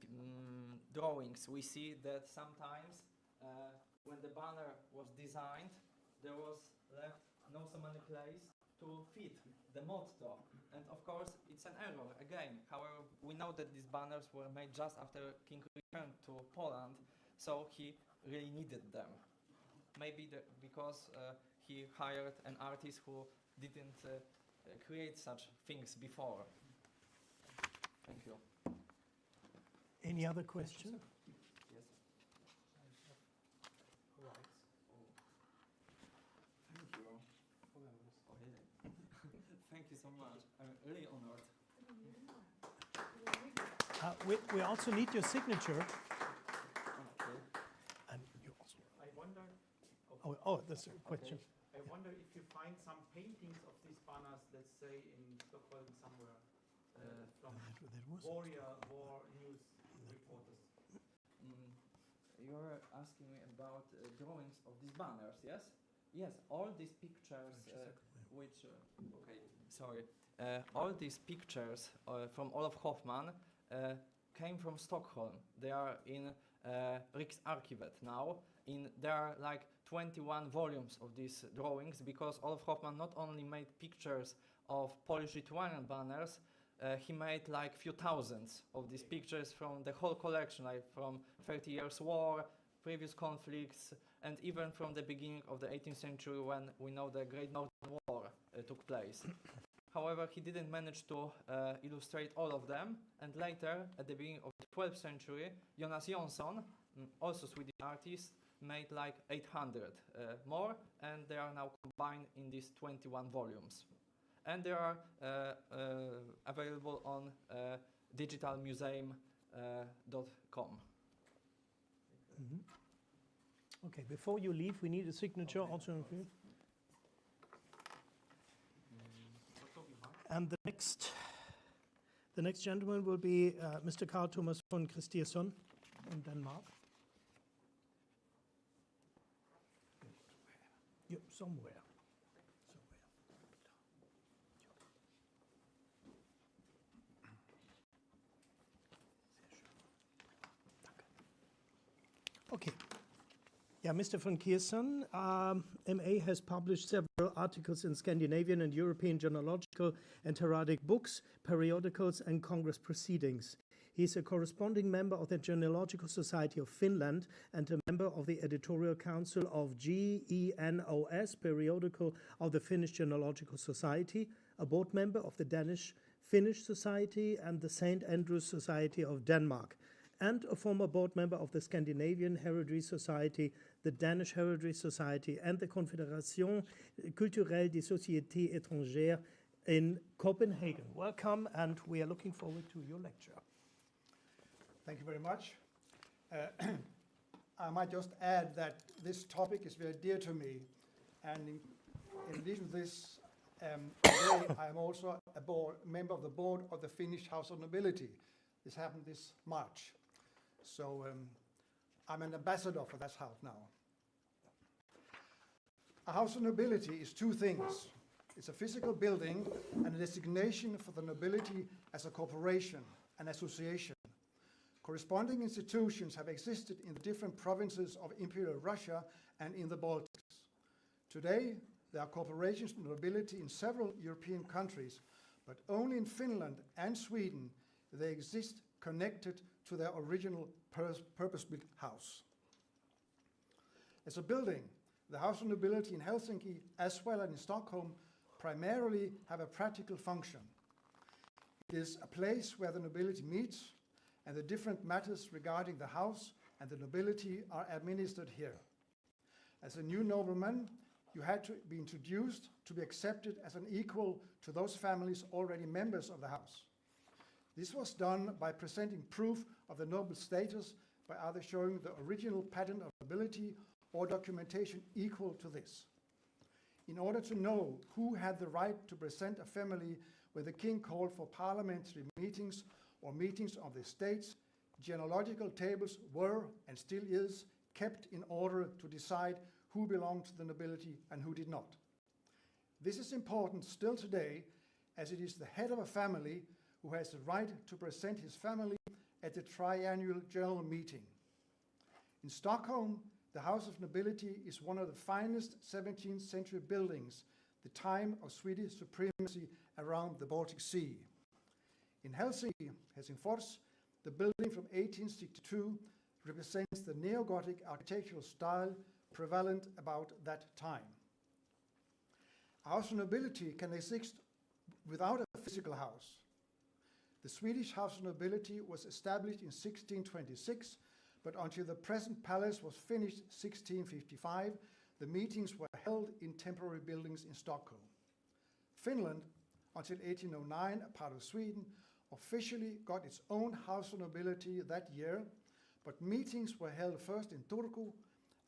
drawings. We see that sometimes when the banner was designed, there was left no so many place to fit the motto, and of course it's an error again. However, we know that these banners were made just after King returned to Poland, so he really needed them. Maybe because he hired an artist who didn't create such things before. Thank you. Any other questions? Yes. Thank you. Thank you so much. I'm really honored. We also need your signature. Okay. And you also. I wonder. Oh, that's a question. I wonder if you find some paintings of these banners, let's say in Stockholm somewhere, from That was war news reporters. You're asking me about drawings of these banners, yes? Yes, all these pictures, which okay, sorry, all these pictures from Olof Hoffmann came from Stockholm. They are in Riksarkivet now. There are like 21 volumes of these drawings, because Olof Hoffmann not only made pictures of Polish-Lithuanian banners, he made like few thousands of these pictures from the whole collection, like from 30 Years' War, previous conflicts, and even from the beginning of the 18th century, when we know the Great Northern War took place. However, he didn't manage to illustrate all of them, and later, at the beginning of the 12th century, Jonas Jonsson, also Swedish artist, made like 800 more, and they are now combined in these 21 volumes. And they are available on digitalmuseum.com. Okay, before you leave, we need a signature also. And the next gentleman will be Mr. Carl Thomas von Christiersson from Denmark. Somewhere. Okay. Yeah, Mr. von Kiersson, MA has published several articles in Scandinavian and European genealogical and heraldic books, periodicals, and Congress proceedings. He is a corresponding member of the Genealogical Society of Finland and a member of the editorial council of GENOS, periodical of the Finnish Genealogical Society, a board member of the Danish Finnish Society and the St. Andrews Society of Denmark, and a former board member of the Scandinavian Heraldry Society, the Danish Heraldry Society, and the Confédération Culturelle des Sociétés Étrangères in Copenhagen. Welcome, and we are looking forward to your lecture. Thank you very much. I might just add that this topic is very dear to me, and in addition to this, today I am also a member of the board of the Finnish House of Nobility. This happened this March. So I'm an ambassador for that house now. A house of nobility is two things. It's a physical building and a designation for the nobility as a corporation, an association. Corresponding institutions have existed in the different provinces of Imperial Russia and in the Baltics. Today, there are corporations of nobility in several European countries, but only in Finland and Sweden they exist connected to their original purpose-built house. As a building, the House of Nobility in Helsinki, as well as in Stockholm, primarily have a practical function. It is a place where the nobility meets, and the different matters regarding the house and the nobility are administered here. As a new nobleman, you had to be introduced to be accepted as an equal to those families already members of the house. This was done by presenting proof of the noble status by either showing the original patent of nobility or documentation equal to this. In order to know who had the right to present a family when the king called for parliamentary meetings or meetings of the states, genealogical tables were, and still is, kept in order to decide who belonged to the nobility and who did not. This is important still today, as it is the head of a family who has the right to present his family at the triennial general meeting. In Stockholm, the House of Nobility is one of the finest 17th century buildings, the time of Swedish supremacy around the Baltic Sea. In Helsinki, Helsingfors, the building from 1862 represents the neo-Gothic architectural style prevalent about that time. A house of nobility can exist without a physical house. The Swedish house of nobility was established in 1626, but until the present palace was finished 1655, the meetings were held in temporary buildings in Stockholm. Finland, until 1809, a part of Sweden, officially got its own house of nobility that year, but meetings were held first in Turku,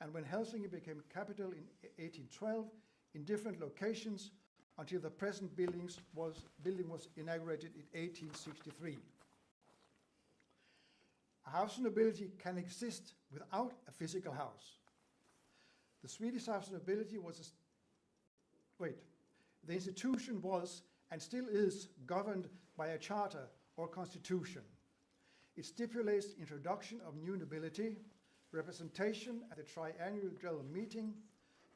and when Helsinki became capital in 1812, in different locations, until the present building was inaugurated in 1863. A house of nobility can exist without a physical house. The Swedish house of nobility the institution was and still is governed by a charter or constitution. It stipulates introduction of new nobility, representation at the triennial general meeting,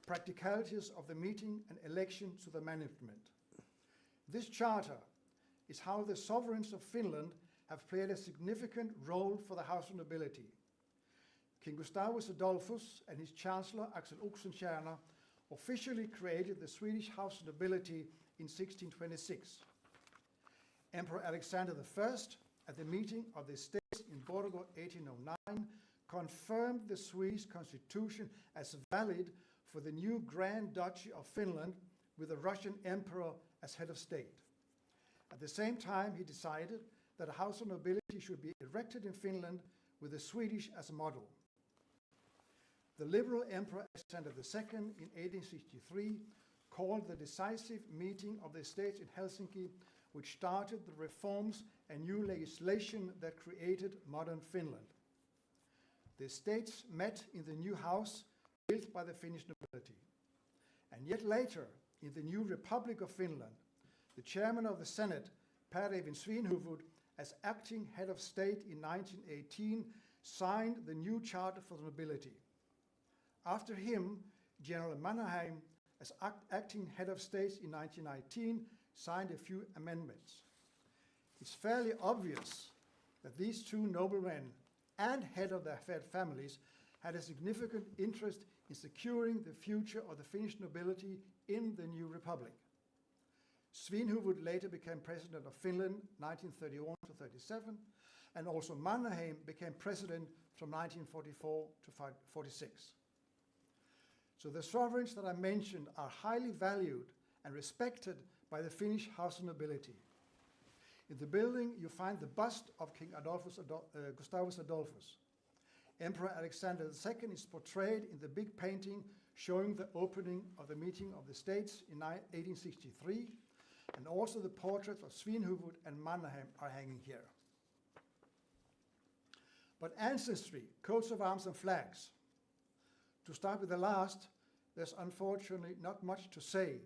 practicalities of the meeting, and election to the management. This charter is how the sovereigns of Finland have played a significant role for the house of nobility. King Gustavus Adolphus and his chancellor Axel Oxenstierna officially created the Swedish house of nobility in 1626. Emperor Alexander I, at the meeting of the States in Borgå 1809, confirmed the Swedish constitution as valid for the new Grand Duchy of Finland with the Russian Emperor as head of state. At the same time, he decided that a house of nobility should be erected in Finland with the Swedish as a model. The liberal Emperor Alexander II in 1863 called the decisive meeting of the states in Helsinki, which started the reforms and new legislation that created modern Finland. The states met in the new house built by the Finnish nobility. And yet later, in the new Republic of Finland, the chairman of the Senate, Per Eyvind Svinhufvud, as acting head of state in 1918, signed the new charter for the nobility. After him, General Mannerheim, as acting head of state in 1919, signed a few amendments. It's fairly obvious that these two noblemen and head of their families had a significant interest in securing the future of the Finnish nobility in the new republic. Svinhufvud later became president of Finland 1931 to 37, and also Mannerheim became president from 1944 to 46. So the sovereigns that I mentioned are highly valued and respected by the Finnish house of nobility. In the building, you find the bust of King Gustavus Adolphus. Emperor Alexander II is portrayed in the big painting showing the opening of the meeting of the states in 1863, and also the portraits of Svinhufvud and Mannerheim are hanging here. But ancestry, coats of arms and flags. To start with the last, there's unfortunately not much to say,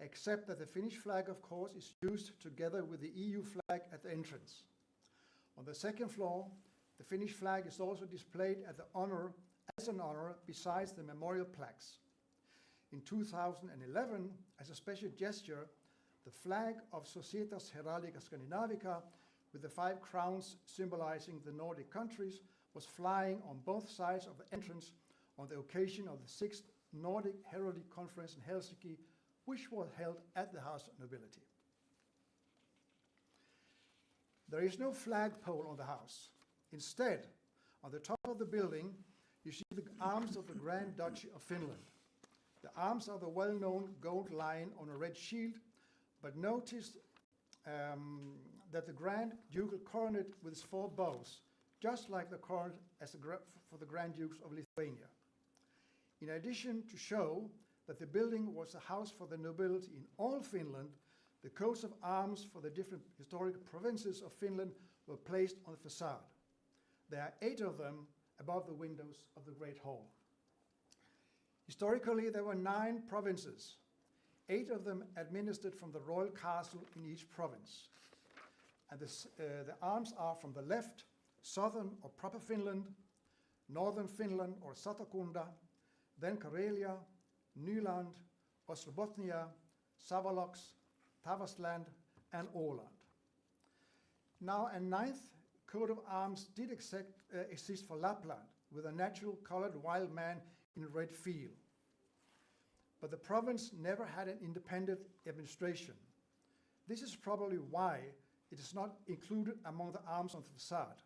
except that the Finnish flag, of course, is used together with the EU flag at the entrance. On the second floor, the Finnish flag is also displayed as an honor besides the memorial plaques. In 2011, as a special gesture, the flag of Societas Heraldica Scandinavica with the 5 crowns symbolizing the Nordic countries was flying on both sides of the entrance on the occasion of the 6th Nordic Heraldic Conference in Helsinki, which was held at the House of Nobility. There is no flagpole on the house. Instead, on the top of the building, you see the arms of the Grand Duchy of Finland. The arms are the well-known gold lion on a red shield, but notice that the Grand Ducal coronet with its 4 bows, just like the coronet for the Grand Dukes of Lithuania. In addition, to show that the building was a house for the nobility in all Finland, the coats of arms for the different historic provinces of Finland were placed on the facade. There are 8 of them above the windows of the Great Hall. Historically, there were 9 provinces, 8 of them administered from the royal castle in each province. And the arms are from the left, southern or proper Finland, northern Finland or Satakunta, then Karelia, Nyland, Ostrobotnia, Savolox, Tavastland, and Åland. Now a 9th coat of arms did exist for Lapland, with a natural colored wild man in a red field. But the province never had an independent administration. This is probably why it is not included among the arms on the facade.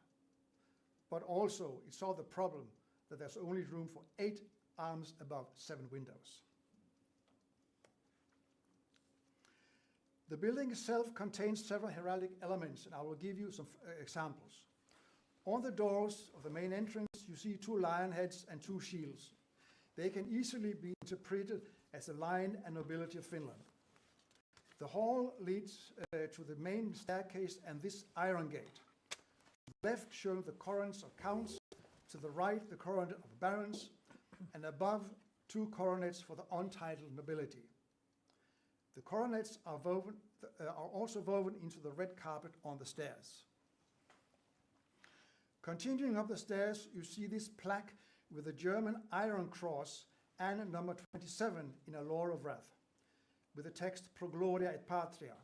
But also, it solved the problem that there's only room for 8 arms above 7 windows. The building itself contains several heraldic elements, and I will give you some examples. On the doors of the main entrance, you see 2 lion heads and 2 shields. They can easily be interpreted as the lion and nobility of Finland. The hall leads to the main staircase and this iron gate. To the left showing the coronets of counts, to the right the coronet of barons, and above 2 coronets for the untitled nobility. The coronets are also woven into the red carpet on the stairs. Continuing up the stairs, you see this plaque with the German Iron Cross and number 27 in a laurel wreath, with the text Pro Gloria et Patria.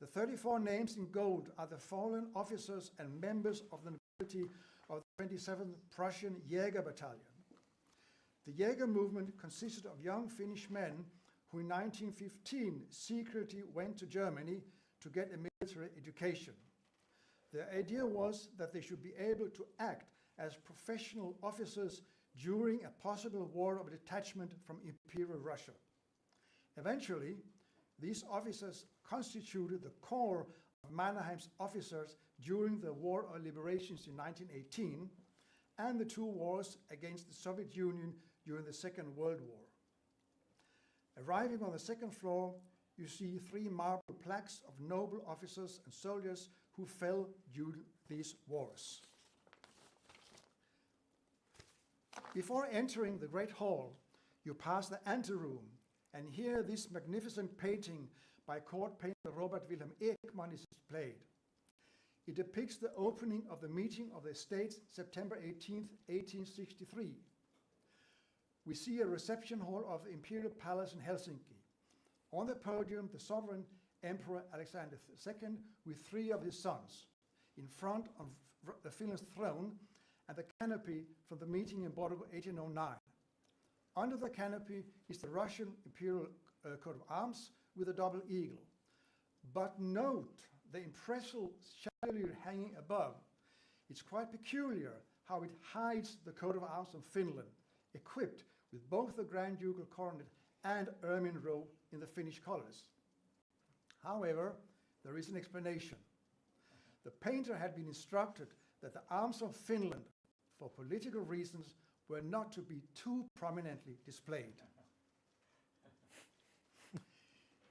The 34 names in gold are the fallen officers and members of the nobility of the 27th Prussian Jäger Battalion. The Jäger movement consisted of young Finnish men who in 1915 secretly went to Germany to get a military education. The idea was that they should be able to act as professional officers during a possible war of detachment from Imperial Russia. Eventually, these officers constituted the core of Mannerheim's officers during the War of Liberations in 1918 and the 2 wars against the Soviet Union during the Second World War. Arriving on the 2nd floor, you see 3 marble plaques of noble officers and soldiers who fell during these wars. Before entering the Great Hall, you pass the anteroom, and here this magnificent painting by court painter Robert Wilhelm Ekman is displayed. It depicts the opening of the meeting of the Estates September 18, 1863. We see a reception hall of the Imperial Palace in Helsinki. On the podium, the sovereign Emperor Alexander II with 3 of his sons, in front of the Finland's throne and the canopy from the meeting in Borgo 1809. Under the canopy is the Russian Imperial coat of arms with a double eagle. But note the impressive chandelier hanging above. It's quite peculiar how it hides the coat of arms of Finland, equipped with both the Grand Ducal coronet and ermine robe in the Finnish colors. However, there is an explanation. The painter had been instructed that the arms of Finland, for political reasons, were not to be too prominently displayed.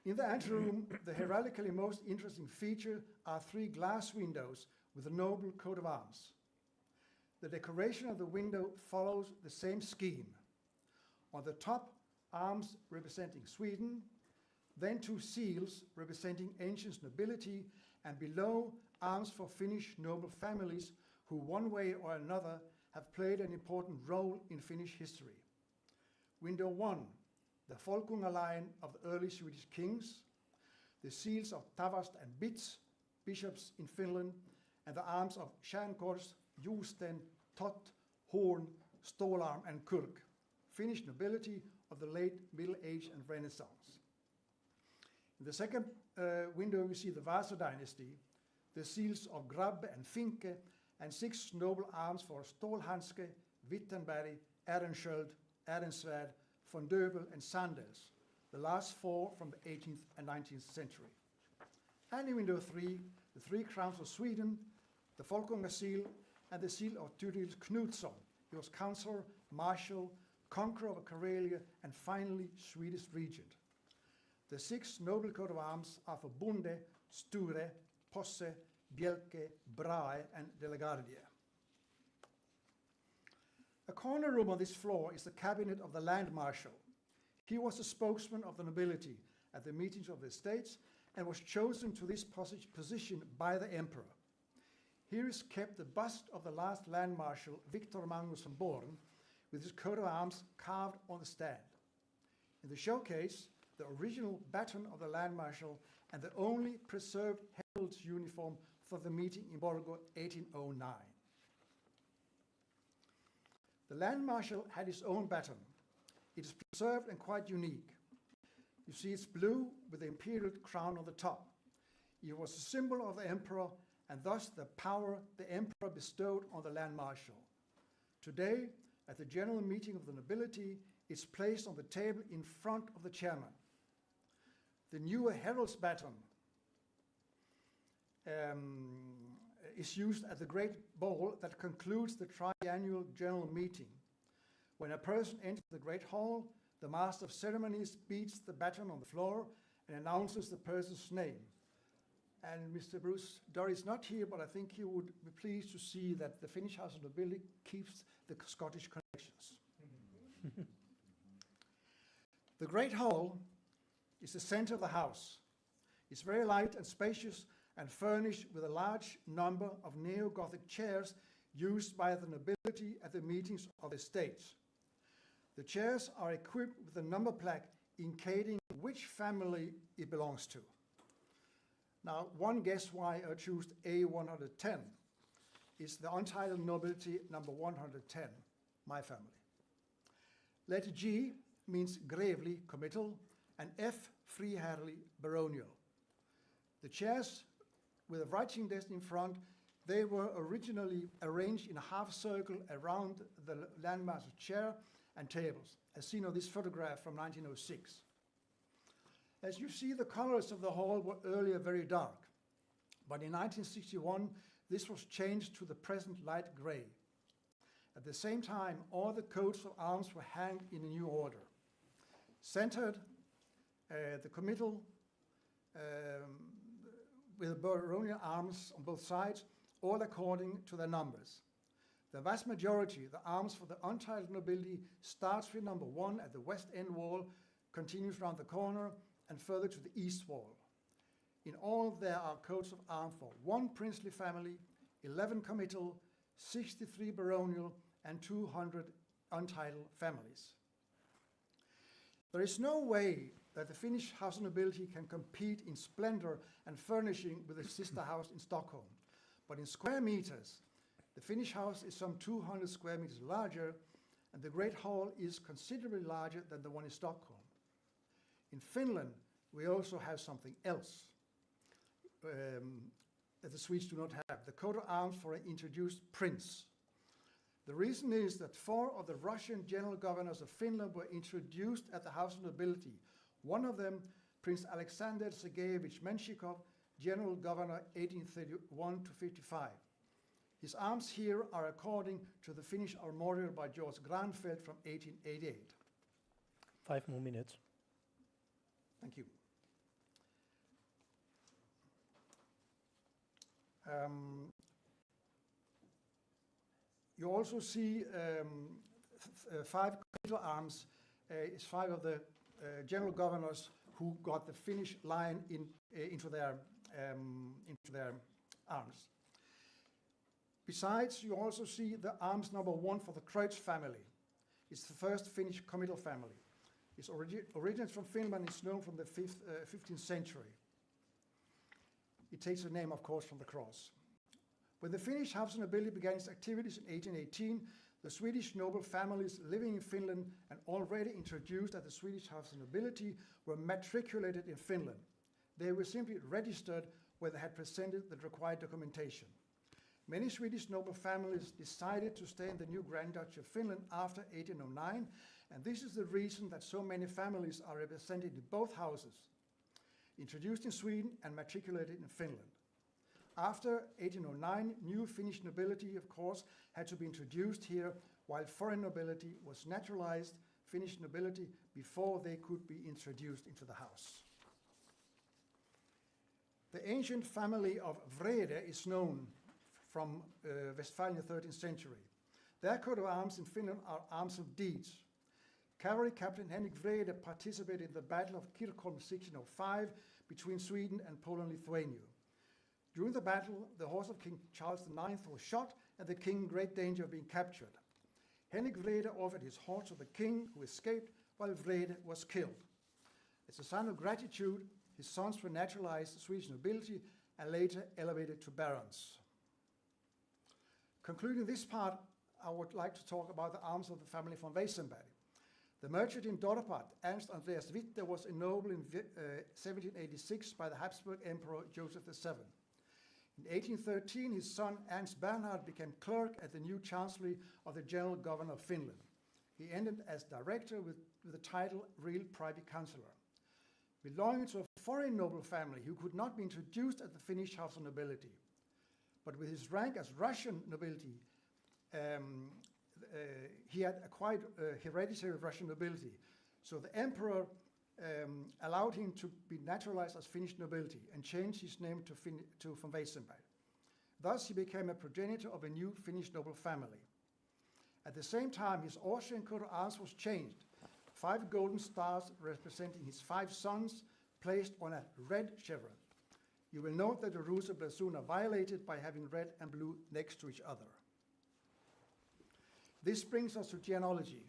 In the anteroom, the heraldically most interesting feature are 3 glass windows with a noble coat of arms. The decoration of the window follows the same scheme. On the top, arms representing Sweden, then 2 seals representing ancient nobility, and below, arms for Finnish noble families who one way or another have played an important role in Finnish history. Window 1, the Folkunga line of the early Swedish kings, the seals of Tavast and Bits, bishops in Finland, and the arms of Stjärnkors, Justen, Tott, Horn, Stålarm, and Kurk, Finnish nobility of the late Middle Age and Renaissance. In the second window, we see the Vasa dynasty, the seals of Grabbe and Finke, and 6 noble arms for Stålhandske, Wittenberg, Ehrenskjöld, Ehrensvärd, von Döbel, and Sandels, the last 4 from the 18th and 19th century. And in window 3, the 3 crowns of Sweden, the Folkunga seal, and the seal of Tyrils Knutsson. He was councillor, marshal, conqueror of Karelia, and finally Swedish regent. The 6 noble coat of arms are for Bonde, Sture, Posse, Bjelke, Brahe, and De la Gardie. A corner room on this floor is the cabinet of the Land Marshal. He was the spokesman of the nobility at the meetings of the estates and was chosen to this position by the emperor. Here is kept the bust of the last Land Marshal, Victor Magnus von Born, with his coat of arms carved on the stand. In the showcase, the original baton of the Land Marshal and the only preserved herald's uniform for the meeting in Borgo 1809. The Land Marshal had his own baton. It is preserved and quite unique. You see it's blue with the imperial crown on the top. It was a symbol of the emperor and thus the power the emperor bestowed on the Land Marshal. Today, at the general meeting of the nobility, it's placed on the table in front of the chairman. The newer herald's baton is used at the great ball that concludes the triannual general meeting. When a person enters the great hall, the master of ceremonies beats the baton on the floor and announces the person's name. And Mr. Bruce Dorr is not here, but I think he would be pleased to see that the Finnish House of Nobility keeps the Scottish connections. The Great Hall is the center of the house. It's very light and spacious and furnished with a large number of neo-Gothic chairs used by the nobility at the meetings of the estates. The chairs are equipped with a number plaque indicating which family it belongs to. Now, one guess why I chose A110 is the untitled nobility number 110, my family. Letter G means gravely, committal, and F, friherrly, baronial. The chairs with a writing desk in front, they were originally arranged in a half circle around the landmaster's chair and tables, as seen on this photograph from 1906. As you see, the colors of the hall were earlier very dark, but in 1961, this was changed to the present light gray. At the same time, all the coats of arms were hanged in a new order. Centered, the committal with the baronial arms on both sides, all according to their numbers. The vast majority, the arms for the untitled nobility, starts with number 1 at the west end wall, continues round the corner, and further to the east wall. In all, there are coats of arms for 1 princely family, 11 committal, 63 baronial, and 200 untitled families. There is no way that the Finnish House of Nobility can compete in splendor and furnishing with the sister house in Stockholm. But in square meters, the Finnish house is some 200 square meters larger, and the Great Hall is considerably larger than the one in Stockholm. In Finland, we also have something else that the Swedes do not have, the coat of arms for an introduced prince. The reason is that 4 of the Russian general governors of Finland were introduced at the House of Nobility. One of them, Prince Alexander Sergeyevich Menshikov, general governor 1831 to 55. His arms here are according to the Finnish armorial by George Granfeld from 1888. 5 more minutes. Thank you. You also see 5 committal arms. It's 5 of the general governors who got the Finnish line into their arms. Besides, you also see the arms number 1 for the Kreutz family. It's the first Finnish committal family. It originates from Finland. It's known from the 15th century. It takes the name, of course, from the cross. When the Finnish House of Nobility began its activities in 1818, the Swedish noble families living in Finland and already introduced at the Swedish House of Nobility were matriculated in Finland. They were simply registered where they had presented the required documentation. Many Swedish noble families decided to stay in the new Grand Duchy of Finland after 1809, and this is the reason that so many families are represented in both houses, introduced in Sweden and matriculated in Finland. After 1809, new Finnish nobility, of course, had to be introduced here, while foreign nobility was naturalized Finnish nobility before they could be introduced into the house. The ancient family of Vrede is known from Westphalia in the 13th century. Their coat of arms in Finland are arms of deeds. Cavalry Captain Henrik Vrede participated in the Battle of Kirkholm 1605 between Sweden and Poland-Lithuania. During the battle, the horse of King Charles IX was shot and the king in great danger of being captured. Henrik Vrede offered his horse to the king, who escaped, while Vrede was killed. As a sign of gratitude, his sons were naturalized Swedish nobility and later elevated to barons. Concluding this part, I would like to talk about the arms of the family von Weissenberg. The merchant in Dorpat, Ernst Andreas Witte, was ennobled in 1786 by the Habsburg Emperor Joseph VII. In 1813, his son Ernst Bernhard became clerk at the new chancellery of the General Governor of Finland. He ended as director with the title Real Privy Councillor. Belonging to a foreign noble family who could not be introduced at the Finnish House of Nobility, but with his rank as Russian nobility, he had acquired hereditary Russian nobility. So the emperor allowed him to be naturalized as Finnish nobility and changed his name to von Weissenberg. Thus, he became a progenitor of a new Finnish noble family. At the same time, his Austrian coat of arms was changed. 5 golden stars representing his 5 sons placed on a red chevron. You will note that the rules of Blazon are violated by having red and blue next to each other. This brings us to genealogy.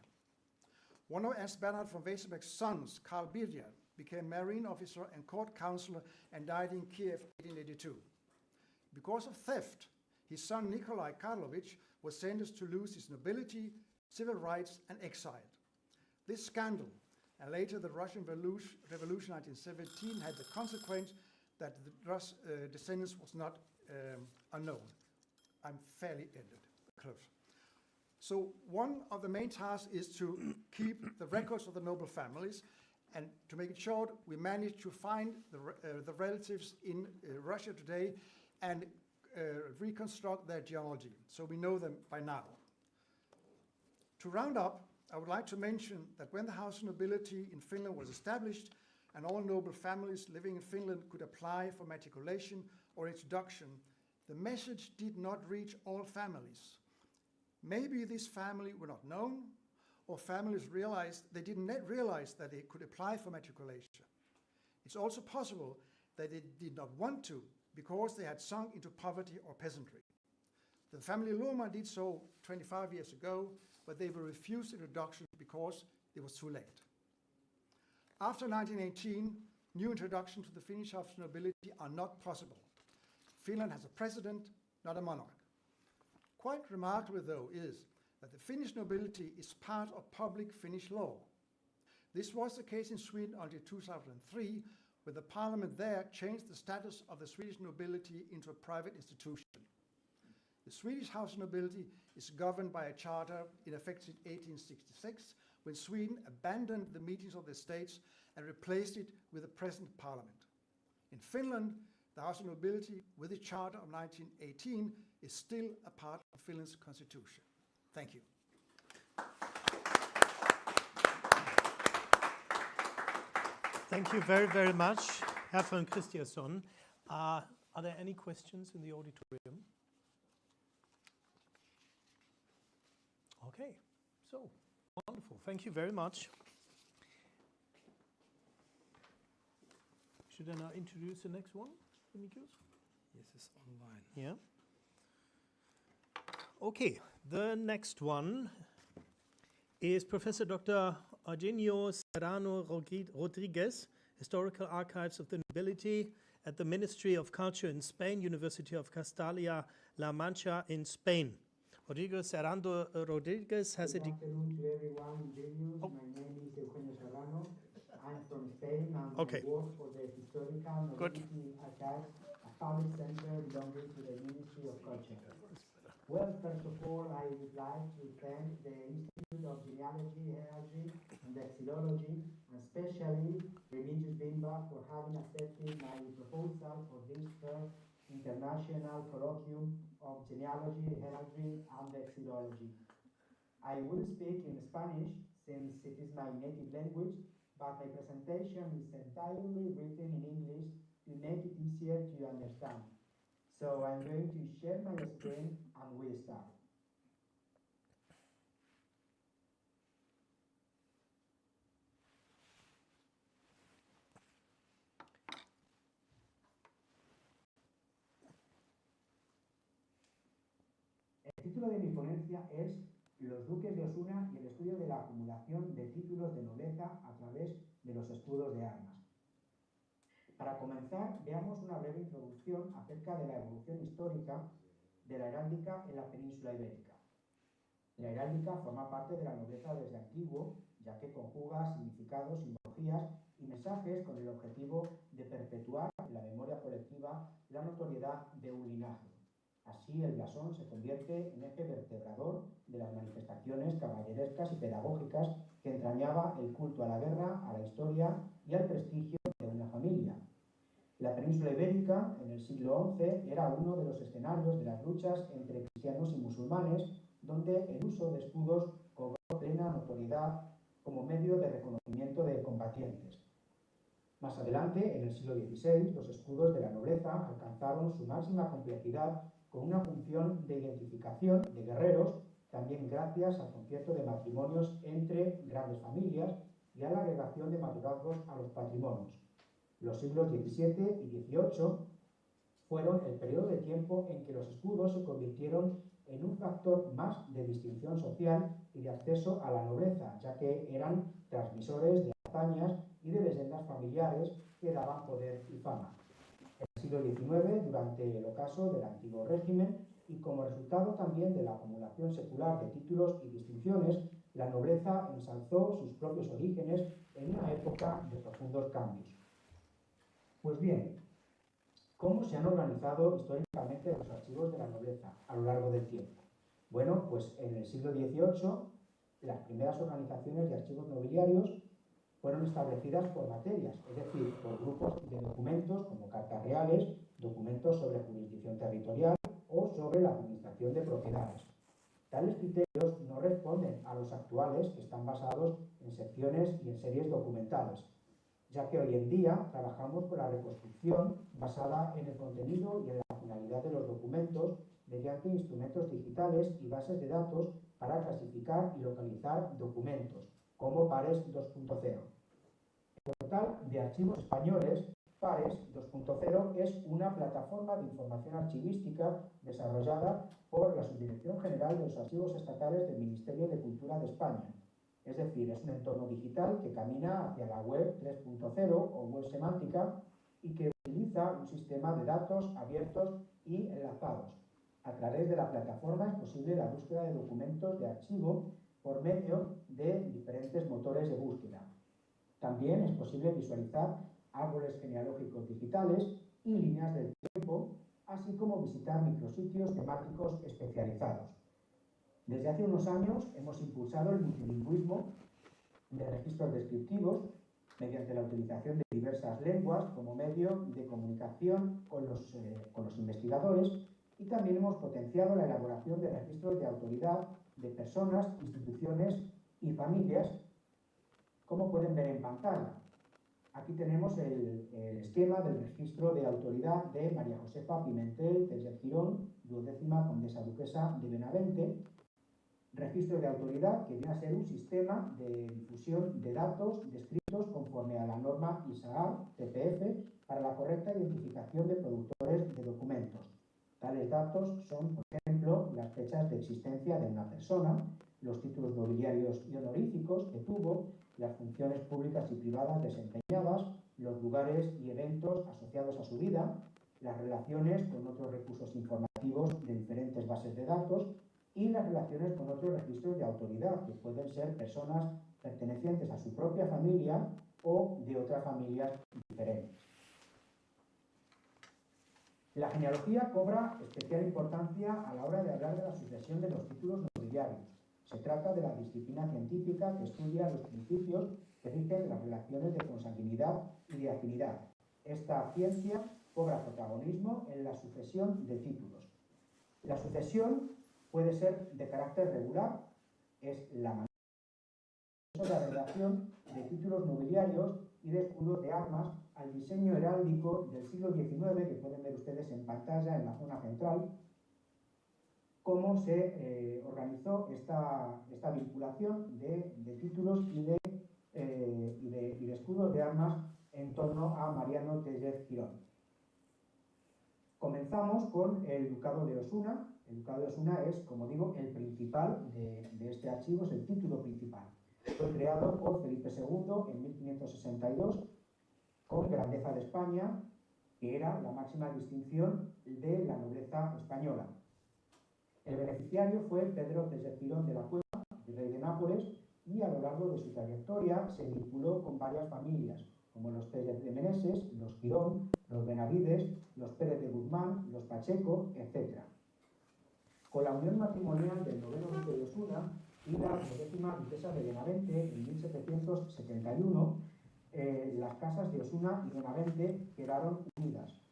One of Ernst Bernhard von Weissenberg's sons, Karl Birger, became marine officer and court councillor and died in Kiev in 1882. Because of theft, his son Nikolai Karlovich was sentenced to lose his nobility, civil rights, and exiled. This scandal, and later the Russian Revolution 1917, had the consequence that the sentence was not unknown. I'm fairly close. So one of the main tasks is to keep the records of the noble families, and to make it short, we managed to find the relatives in Russia today and reconstruct their genealogy, so we know them by now. To round up, I would like to mention that when the House of Nobility in Finland was established and all noble families living in Finland could apply for matriculation or introduction, the message did not reach all families. Maybe this family were not known, or families they didn't realize that they could apply for matriculation. It's also possible that they did not want to because they had sunk into poverty or peasantry. The family Lohmann did so 25 years ago, but they were refused introduction because it was too late. After 1918, new introductions to the Finnish House of Nobility are not possible. Finland has a president, not a monarch. Quite remarkable, though, is that the Finnish nobility is part of public Finnish law. This was the case in Sweden until 2003, when the parliament there changed the status of the Swedish nobility into a private institution. The Swedish House of Nobility is governed by a charter in effect in 1866, when Sweden abandoned the meetings of the states and replaced it with the present parliament. In Finland, the House of Nobility, with its charter of 1918, is still a part of Finland's constitution. Thank you. Thank you very, very much, Herr von Christiansson. Are there any questions in the auditorium? Okay, so wonderful. Thank you very much. Should I now introduce the next one, Remigius? Yes, it's online. Yeah. Okay, the next one is Professor Dr. Eugenio Serrano Rodriguez, Historical Archives of the Nobility at the Ministry of Culture in Spain, University of Castilla-La Mancha in Spain. Rodrigo Serrano Rodriguez has Good afternoon to everyone in venues. My name is Eugenio Serrano. I'm from Spain and I work for the Historical Nobility Archives, a public center belonging to the Ministry of Culture. Well, first of all, I would like to thank the Institute of Genealogy, Heraldry and Vexillology, and especially Remigius Bimba for having accepted my proposal for this first international colloquium of genealogy, heraldry, and vexillology. I will speak in Spanish since it is my native language, but my presentation is entirely written in English to make it easier to understand. So I'm going to share my screen and we'll start. El título de mi ponencia es Los duques de Osuna y el estudio de la acumulación de títulos de nobleza a través de los escudos de armas. Para comenzar, veamos una breve introducción acerca de la evolución histórica de la heráldica en la península ibérica. La heráldica forma parte de la nobleza desde antiguo, ya que conjuga significados, simbologías y mensajes con el objetivo de perpetuar en la memoria colectiva la notoriedad de un linaje. Así, el blasón se convierte en eje vertebrador de las manifestaciones caballerescas y pedagógicas que entrañaba el culto a la guerra, a la historia y al prestigio de una familia. La península ibérica, en el siglo XI, era uno de los escenarios de las luchas entre cristianos y musulmanes, donde el uso de escudos cobró plena notoriedad como medio de reconocimiento de combatientes. Más adelante, en el siglo XVI, los escudos de la nobleza alcanzaron su máxima complejidad con una función de identificación de guerreros, también gracias al concierto de matrimonios entre grandes familias y a la agregación de mayorazgos a los patrimonios. Los siglos XVII y XVIII fueron el periodo de tiempo en que los escudos se convirtieron en un factor más de distinción social y de acceso a la nobleza, ya que eran transmisores de hazañas y de leyendas familiares que daban poder y fama. En el siglo XIX, durante el ocaso del antiguo régimen y como resultado también de la acumulación secular de títulos y distinciones, la nobleza ensalzó sus propios orígenes en una época de profundos cambios. Pues bien, ¿cómo se han organizado históricamente los archivos de la nobleza a lo largo del tiempo? Bueno, pues en el siglo XVIII las primeras organizaciones de archivos nobiliarios fueron establecidas por materias, es decir, por grupos de documentos como cartas reales, documentos sobre jurisdicción territorial o sobre la administración de propiedades. Tales criterios no responden a los actuales, que están basados en secciones y en series documentales, ya que hoy en día trabajamos con la reconstrucción basada en el contenido y en la finalidad de los documentos mediante instrumentos digitales y bases de datos para clasificar y localizar documentos, como Pares 2.0. El portal de archivos españoles, Pares 2.0, es una plataforma de información archivística desarrollada por la Subdirección General de los Archivos Estatales del Ministerio de Cultura de España. Es decir, es un entorno digital que camina hacia la web 3.0 o web semántica y que utiliza un sistema de datos abiertos y enlazados. A través de la plataforma es posible la búsqueda de documentos de archivo por medio de diferentes motores de búsqueda. También es posible visualizar árboles genealógicos digitales y líneas del tiempo, así como visitar micrositios temáticos especializados. Desde hace unos años hemos impulsado el multilingüismo de registros descriptivos mediante la utilización de diversas lenguas como medio de comunicación con los investigadores, y también hemos potenciado la elaboración de registros de autoridad de personas, instituciones y familias, como pueden ver en pantalla. Aquí tenemos el esquema del registro de autoridad de María Josefa Pimentel Tellez Girón, 12ª condesa duquesa de Benavente. Registro de autoridad que viene a ser un sistema de difusión de datos descritos conforme a la norma ISAAR-TPF para la correcta identificación de productores de documentos. Tales datos son, por ejemplo, las fechas de existencia de una persona, los títulos nobiliarios y honoríficos que tuvo, las funciones públicas y privadas desempeñadas, los lugares y eventos asociados a su vida, las relaciones con otros recursos informativos de diferentes bases de datos y las relaciones con otros registros de autoridad, que pueden ser personas pertenecientes a su propia familia o de otras familias diferentes. La genealogía cobra especial importancia a la hora de hablar de la sucesión de los títulos nobiliarios. Se trata de la disciplina científica que estudia los principios que rigen las relaciones de consanguinidad y de afinidad. Esta ciencia cobra protagonismo en la sucesión de títulos. La sucesión puede ser de carácter regular, es la manera de la relación de títulos nobiliarios y de escudos de armas al diseño heráldico del siglo XIX, que pueden ver ustedes en pantalla en la zona central, cómo se organizó esta vinculación de títulos y de escudos de armas en torno a Mariano Tellez Girón. Comenzamos con el Ducado de Osuna. El Ducado de Osuna es, como digo, el principal de este archivo, es el título principal. Fue creado por Felipe II en 1562 con grandeza de España, que era la máxima distinción de la nobleza española. El beneficiario fue Pedro de Girón de la Cueva, rey de Nápoles, y a lo largo de su trayectoria se vinculó con varias familias, como los Pérez de Meneses, los Girón, los Benavides, los Pérez de Guzmán, los Pacheco, etc. Con la unión matrimonial del noveno duque de Osuna y la 10ª duquesa de Benavente en 1771, las casas de Osuna y Benavente quedaron unidas.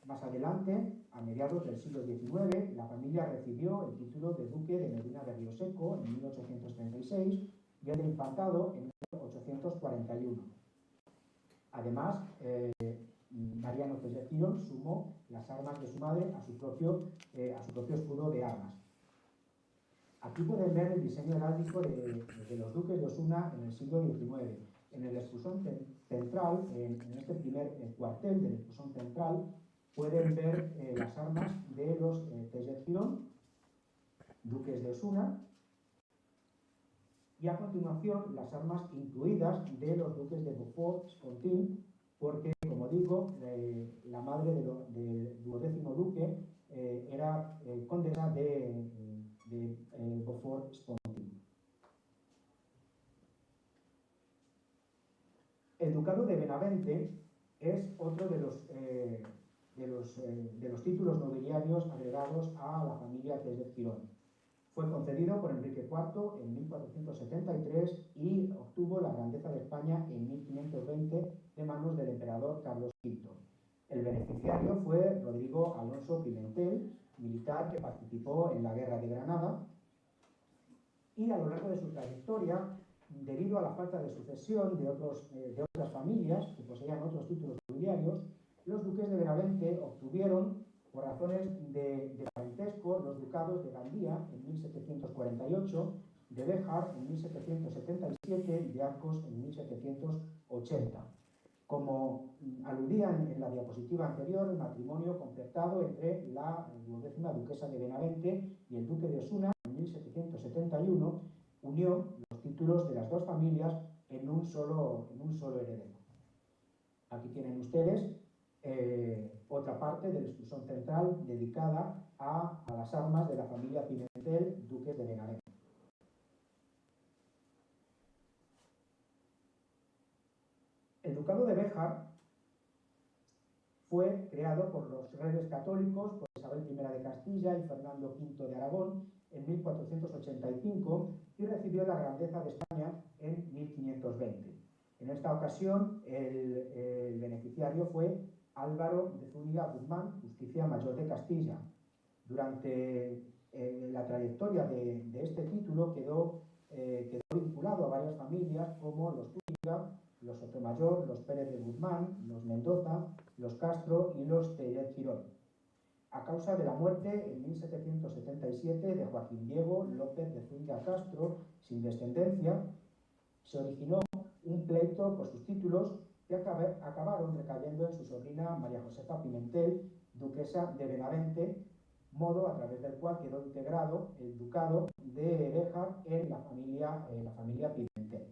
Más adelante, a mediados del siglo XIX, la familia recibió el título de duque de Medina de Rioseco en 1836 y el de infantado en 1841. Además, Mariano de Girón sumó las armas de su madre a su propio escudo de armas. Aquí pueden ver el diseño heráldico de los duques de Osuna en el siglo XIX. En el escusón central, en este primer cuartel del escusón central, pueden ver las armas de los de Girón, duques de Osuna, y a continuación las armas incluidas de los duques de Beaufort, Spontin, porque, como digo, la madre del 12º duque era condesa de Beaufort, Spontin. El ducado de Benavente es otro de los títulos nobiliarios agregados a la familia de Girón. Fue concedido por Enrique IV en 1473 y obtuvo la grandeza de España en 1520 de manos del emperador Carlos V. El beneficiario fue Rodrigo Alonso Pimentel, militar que participó en la Guerra de Granada, y a lo largo de su trayectoria, debido a la falta de sucesión de otras familias que poseían otros títulos nobiliarios, los duques de Benavente obtuvieron, por razones de parentesco, los ducados de Gandía en 1748, de Béjar en 1777 y de Arcos en 1780. Como aludían en la diapositiva anterior, el matrimonio concertado entre la 12ª duquesa de Benavente y el duque de Osuna en 1771 unió los títulos de las dos familias en un solo heredero. Aquí tienen ustedes otra parte del escusón central dedicada a las armas de la familia Pimentel, duques de Benavente. El ducado de Béjar fue creado por los reyes católicos, por Isabel I de Castilla y Fernando V de Aragón en 1485 y recibió la grandeza de España en 1520. En esta ocasión, el beneficiario fue Álvaro de Zúñiga Guzmán, Justicia Mayor de Castilla. Durante la trayectoria de este título quedó vinculado a varias familias como los Zúñiga, los Sotomayor, los Pérez de Guzmán, los Mendoza, los Castro y los Teiret Girón. A causa de la muerte en 1777 de Joaquín Diego López de Zúñiga Castro, sin descendencia, se originó un pleito por sus títulos que acabaron recayendo en su sobrina María Josefa Pimentel, duquesa de Benavente, modo a través del cual quedó integrado el ducado de Béjar en la familia Pimentel.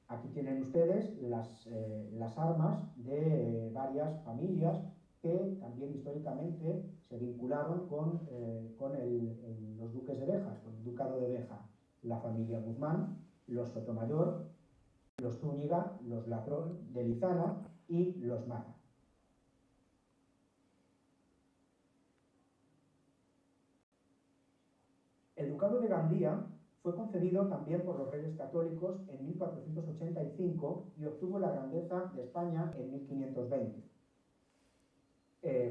Aquí tienen ustedes las armas de varias familias que también históricamente se vincularon con los duques de Béjar, con el ducado de Béjar, la familia Guzmán, los Sotomayor, los Zúñiga, los Ladrón de Lizana y los Mata. El ducado de Gandía fue concedido también por los reyes católicos en 1485 y obtuvo la grandeza de España en 1520.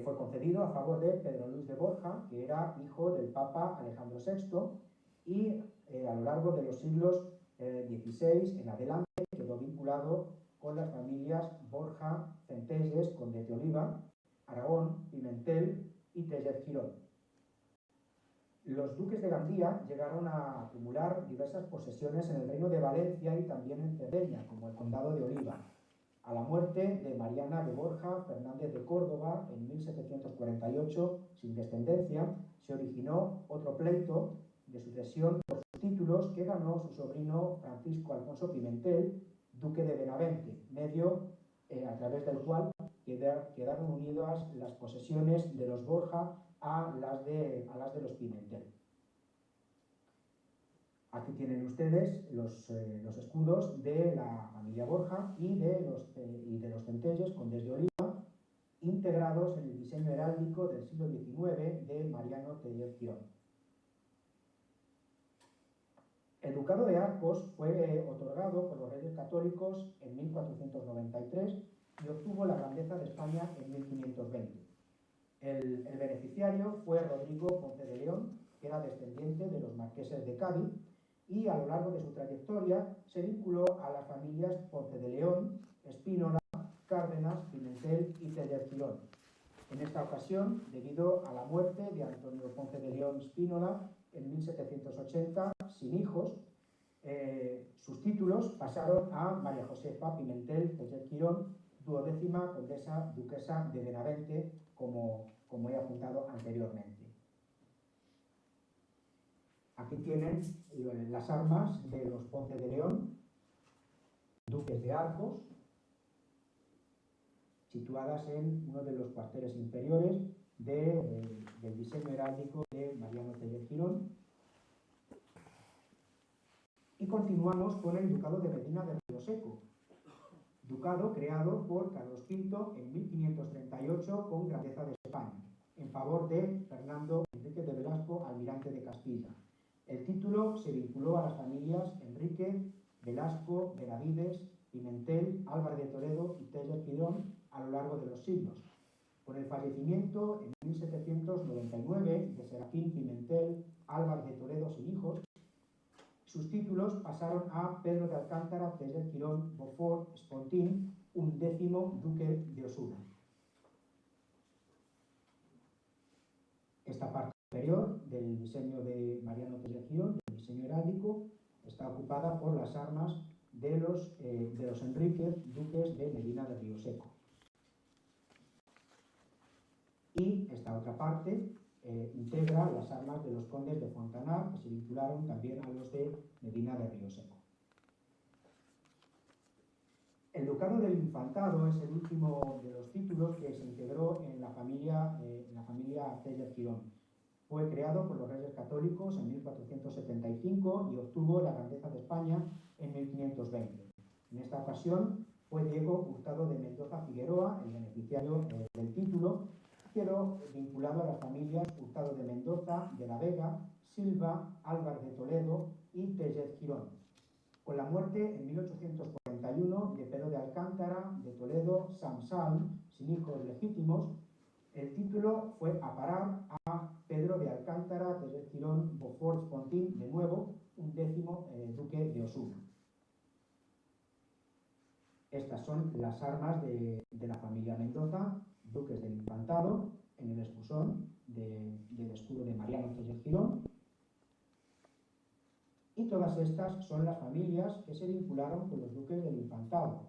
Fue concedido a favor de Pedro Luis de Borja, que era hijo del Papa Alejandro VI, y a lo largo de los siglos XVI en adelante quedó vinculado con las familias Borja, Centelles, Conde de Oliva, Aragón, Pimentel y Teiret Girón. Los duques de Gandía llegaron a acumular diversas posesiones en el reino de Valencia y también en Cerdeña, como el condado de Oliva. A la muerte de Mariana de Borja Fernández de Córdoba en 1748, sin descendencia, se originó otro pleito de sucesión por sus títulos que ganó su sobrino Francisco Alfonso Pimentel, duque de Benavente, medio a través del cual quedaron unidas las posesiones de los Borja a las de los Pimentel. Aquí tienen ustedes los escudos de la familia Borja y de los Centelles, condes de Oliva, integrados en el diseño heráldico del siglo XIX de Mariano Tellez Girón. El ducado de Arcos fue otorgado por los reyes católicos en 1493 y obtuvo la grandeza de España en 1520. El beneficiario fue Rodrigo Ponce de León, que era descendiente de los marqueses de Cádiz, y a lo largo de su trayectoria se vinculó a las familias Ponce de León, Espínola, Cárdenas, Pimentel y Tellez Girón. En esta ocasión, debido a la muerte de Antonio Ponce de León Espínola en 1780, sin hijos, sus títulos pasaron a María Josefa Pimentel Tellez Girón, duodécima condesa duquesa de Benavente, como he apuntado anteriormente. Aquí tienen las armas de los Ponce de León, duques de Arcos, situadas en uno de los cuarteles inferiores del diseño heráldico de Mariano Tellez Girón. Y continuamos con el ducado de Medina de Río Seco, ducado creado por Carlos V en 1538 con grandeza de España, en favor de Fernando Enrique de Velasco, almirante de Castilla. El título se vinculó a las familias Enrique, Velasco, Benavides, Pimentel, Álvarez de Toledo y Tellez Girón a lo largo de los siglos. Con el fallecimiento en 1799 de Serafín Pimentel, Álvarez de Toledo sin hijos, sus títulos pasaron a Pedro de Alcántara, Tellez Girón, Beaufort, Spontín, 11º duque de Osuna. Esta parte superior del diseño de Mariano Tellez Girón, del diseño heráldico, está ocupada por las armas de los Enríquez, duques de Medina de Río Seco. Y esta otra parte integra las armas de los condes de Fontanar, que se vincularon también a los de Medina de Río Seco. El ducado del Infantado es el último de los títulos que se integró en la familia Tellez Girón. Fue creado por los reyes católicos en 1475 y obtuvo la grandeza de España en 1520. En esta ocasión fue Diego Hurtado de Mendoza Figueroa, el beneficiario del título, quedó vinculado a las familias Hurtado de Mendoza, de la Vega, Silva, Álvarez de Toledo y Tellez Girón. Con la muerte en 1841 de Pedro de Alcántara, de Toledo, Samsal, sin hijos legítimos, el título fue a parar a Pedro de Alcántara, Tellez Girón, Beaufort, Spontín, de nuevo, 11º duque de Osuna. Estas son las armas de la familia Mendoza, duques del Infantado, en el escusón del escudo de Mariano Tellez Girón. Y todas estas son las familias que se vincularon con los duques del Infantado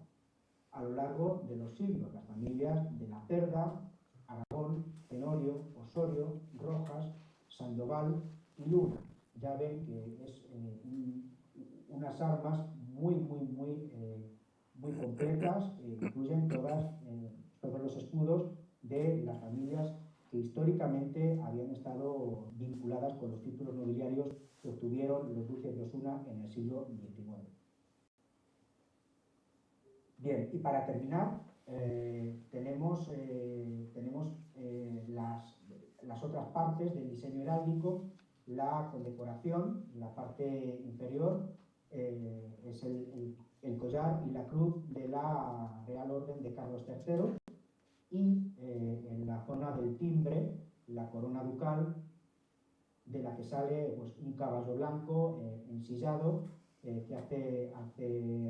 a lo largo de los siglos, las familias de la Cerda, Aragón, Tenorio, Osorio, Rojas, Sandoval y Luna. Ya ven que es unas armas muy completas, incluyen todos los escudos de las familias que históricamente habían estado vinculadas con los títulos nobiliarios que obtuvieron los duques de Osuna en el siglo XIX. Bien, y para terminar, tenemos las otras partes del diseño heráldico. La condecoración, la parte inferior, es el collar y la cruz de la Real Orden de Carlos III, y en la zona del timbre, la corona ducal, de la que sale pues, un caballo blanco ensillado, que hace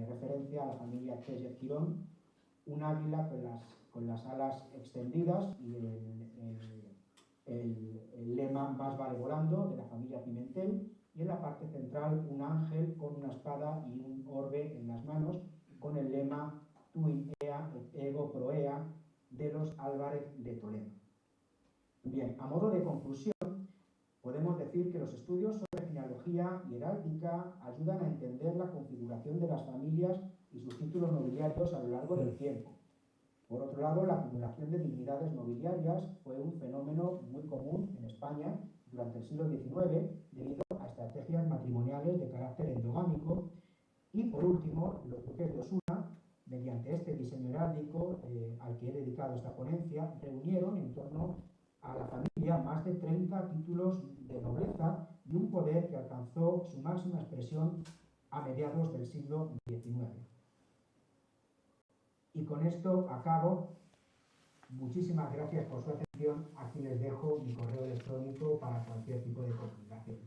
referencia a la familia Tellez Girón, un águila con las alas extendidas y el lema "Más vale volando" de la familia Pimentel, y en la parte central un ángel con una espada y un orbe en las manos con el lema "Tu in ea et ego pro ea" de los Álvarez de Toledo. Bien, a modo de conclusión, podemos decir que los estudios sobre genealogía y heráldica ayudan a entender la configuración de las familias y sus títulos nobiliarios a lo largo del tiempo, Por otro lado, la acumulación de dignidades nobiliarias fue un fenómeno muy común en España durante el siglo XIX debido a estrategias matrimoniales de carácter endogámico. Y por último, los duques de Osuna, mediante este diseño heráldico al que he dedicado esta ponencia, reunieron en torno a la familia más de 30 títulos de nobleza y un poder que alcanzó su máxima expresión a mediados del siglo XIX. Y con esto acabo. Muchísimas gracias por su atención. Aquí les dejo mi correo electrónico para cualquier tipo de comunicación.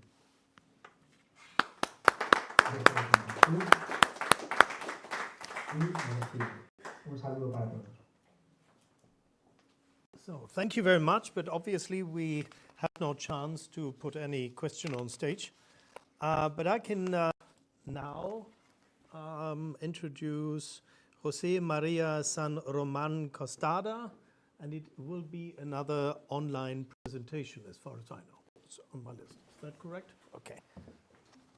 Y me despido. Un saludo para todos. So, thank you very much, but obviously we have no chance to put any question on stage. But I can now introduce José María San Román Costada, and it will be another online presentation as far as I know. It's on my list. Is that correct? Okay.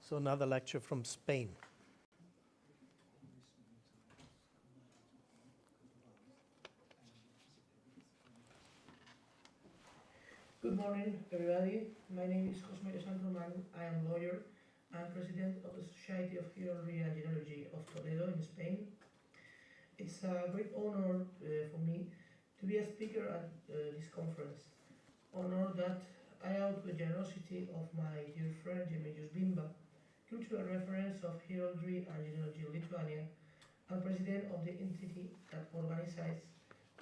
So another lecture from Spain. Good morning, everybody. My name is José San Román. I am a lawyer. I'm president of the Society of Heraldry and Genealogy of Toledo in Spain. It's a great honor for me to be a speaker at this conference. Honor that I owe to the generosity of my dear friend Jono Kazimiero, cultural reference of heraldry and genealogy in Lithuania, and president of the entity that organizes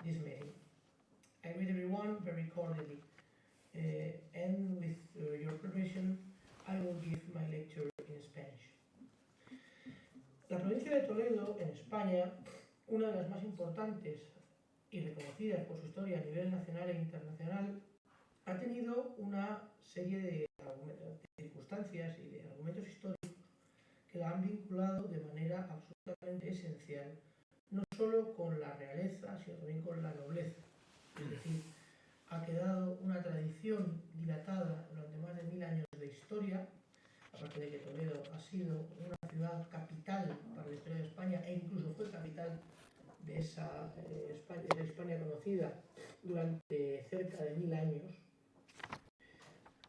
this meeting. I greet everyone very cordially. And with your permission, I will give my lecture in Spanish. La provincia de Toledo, en España, una de las más importantes y reconocidas por su historia a nivel nacional e internacional, ha tenido una serie de circunstancias y de argumentos históricos que la han vinculado de manera absolutamente esencial, no solo con la realeza, sino también con la nobleza. Es decir, ha quedado una tradición dilatada durante más de 1000 años de historia, aparte de que Toledo ha sido una ciudad capital para la historia de España e incluso fue capital de esa España conocida durante cerca de 1000 años.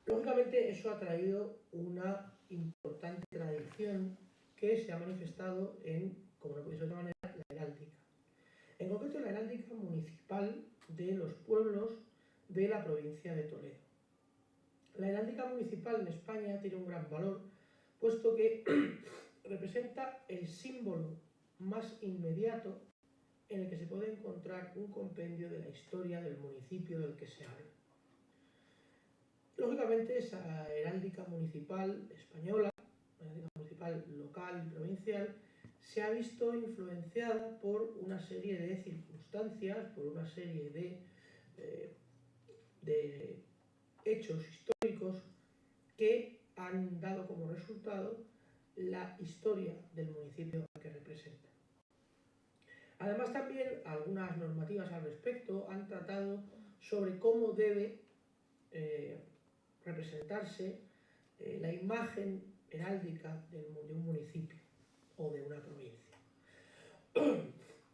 Lógicamente eso ha traído una importante tradición que se ha manifestado en, como no puede ser de otra manera, la heráldica. En concreto la heráldica municipal de los pueblos de la provincia de Toledo. La heráldica municipal en España tiene un gran valor, puesto que representa el símbolo más inmediato en el que se puede encontrar un compendio de la historia del municipio del que se habla. Lógicamente, esa heráldica municipal española, heráldica municipal local y provincial, se ha visto influenciada por una serie de circunstancias, por una serie de hechos históricos que han dado como resultado la historia del municipio que representa. Además, también algunas normativas al respecto han tratado sobre cómo debe representarse la imagen heráldica de un municipio o de una provincia.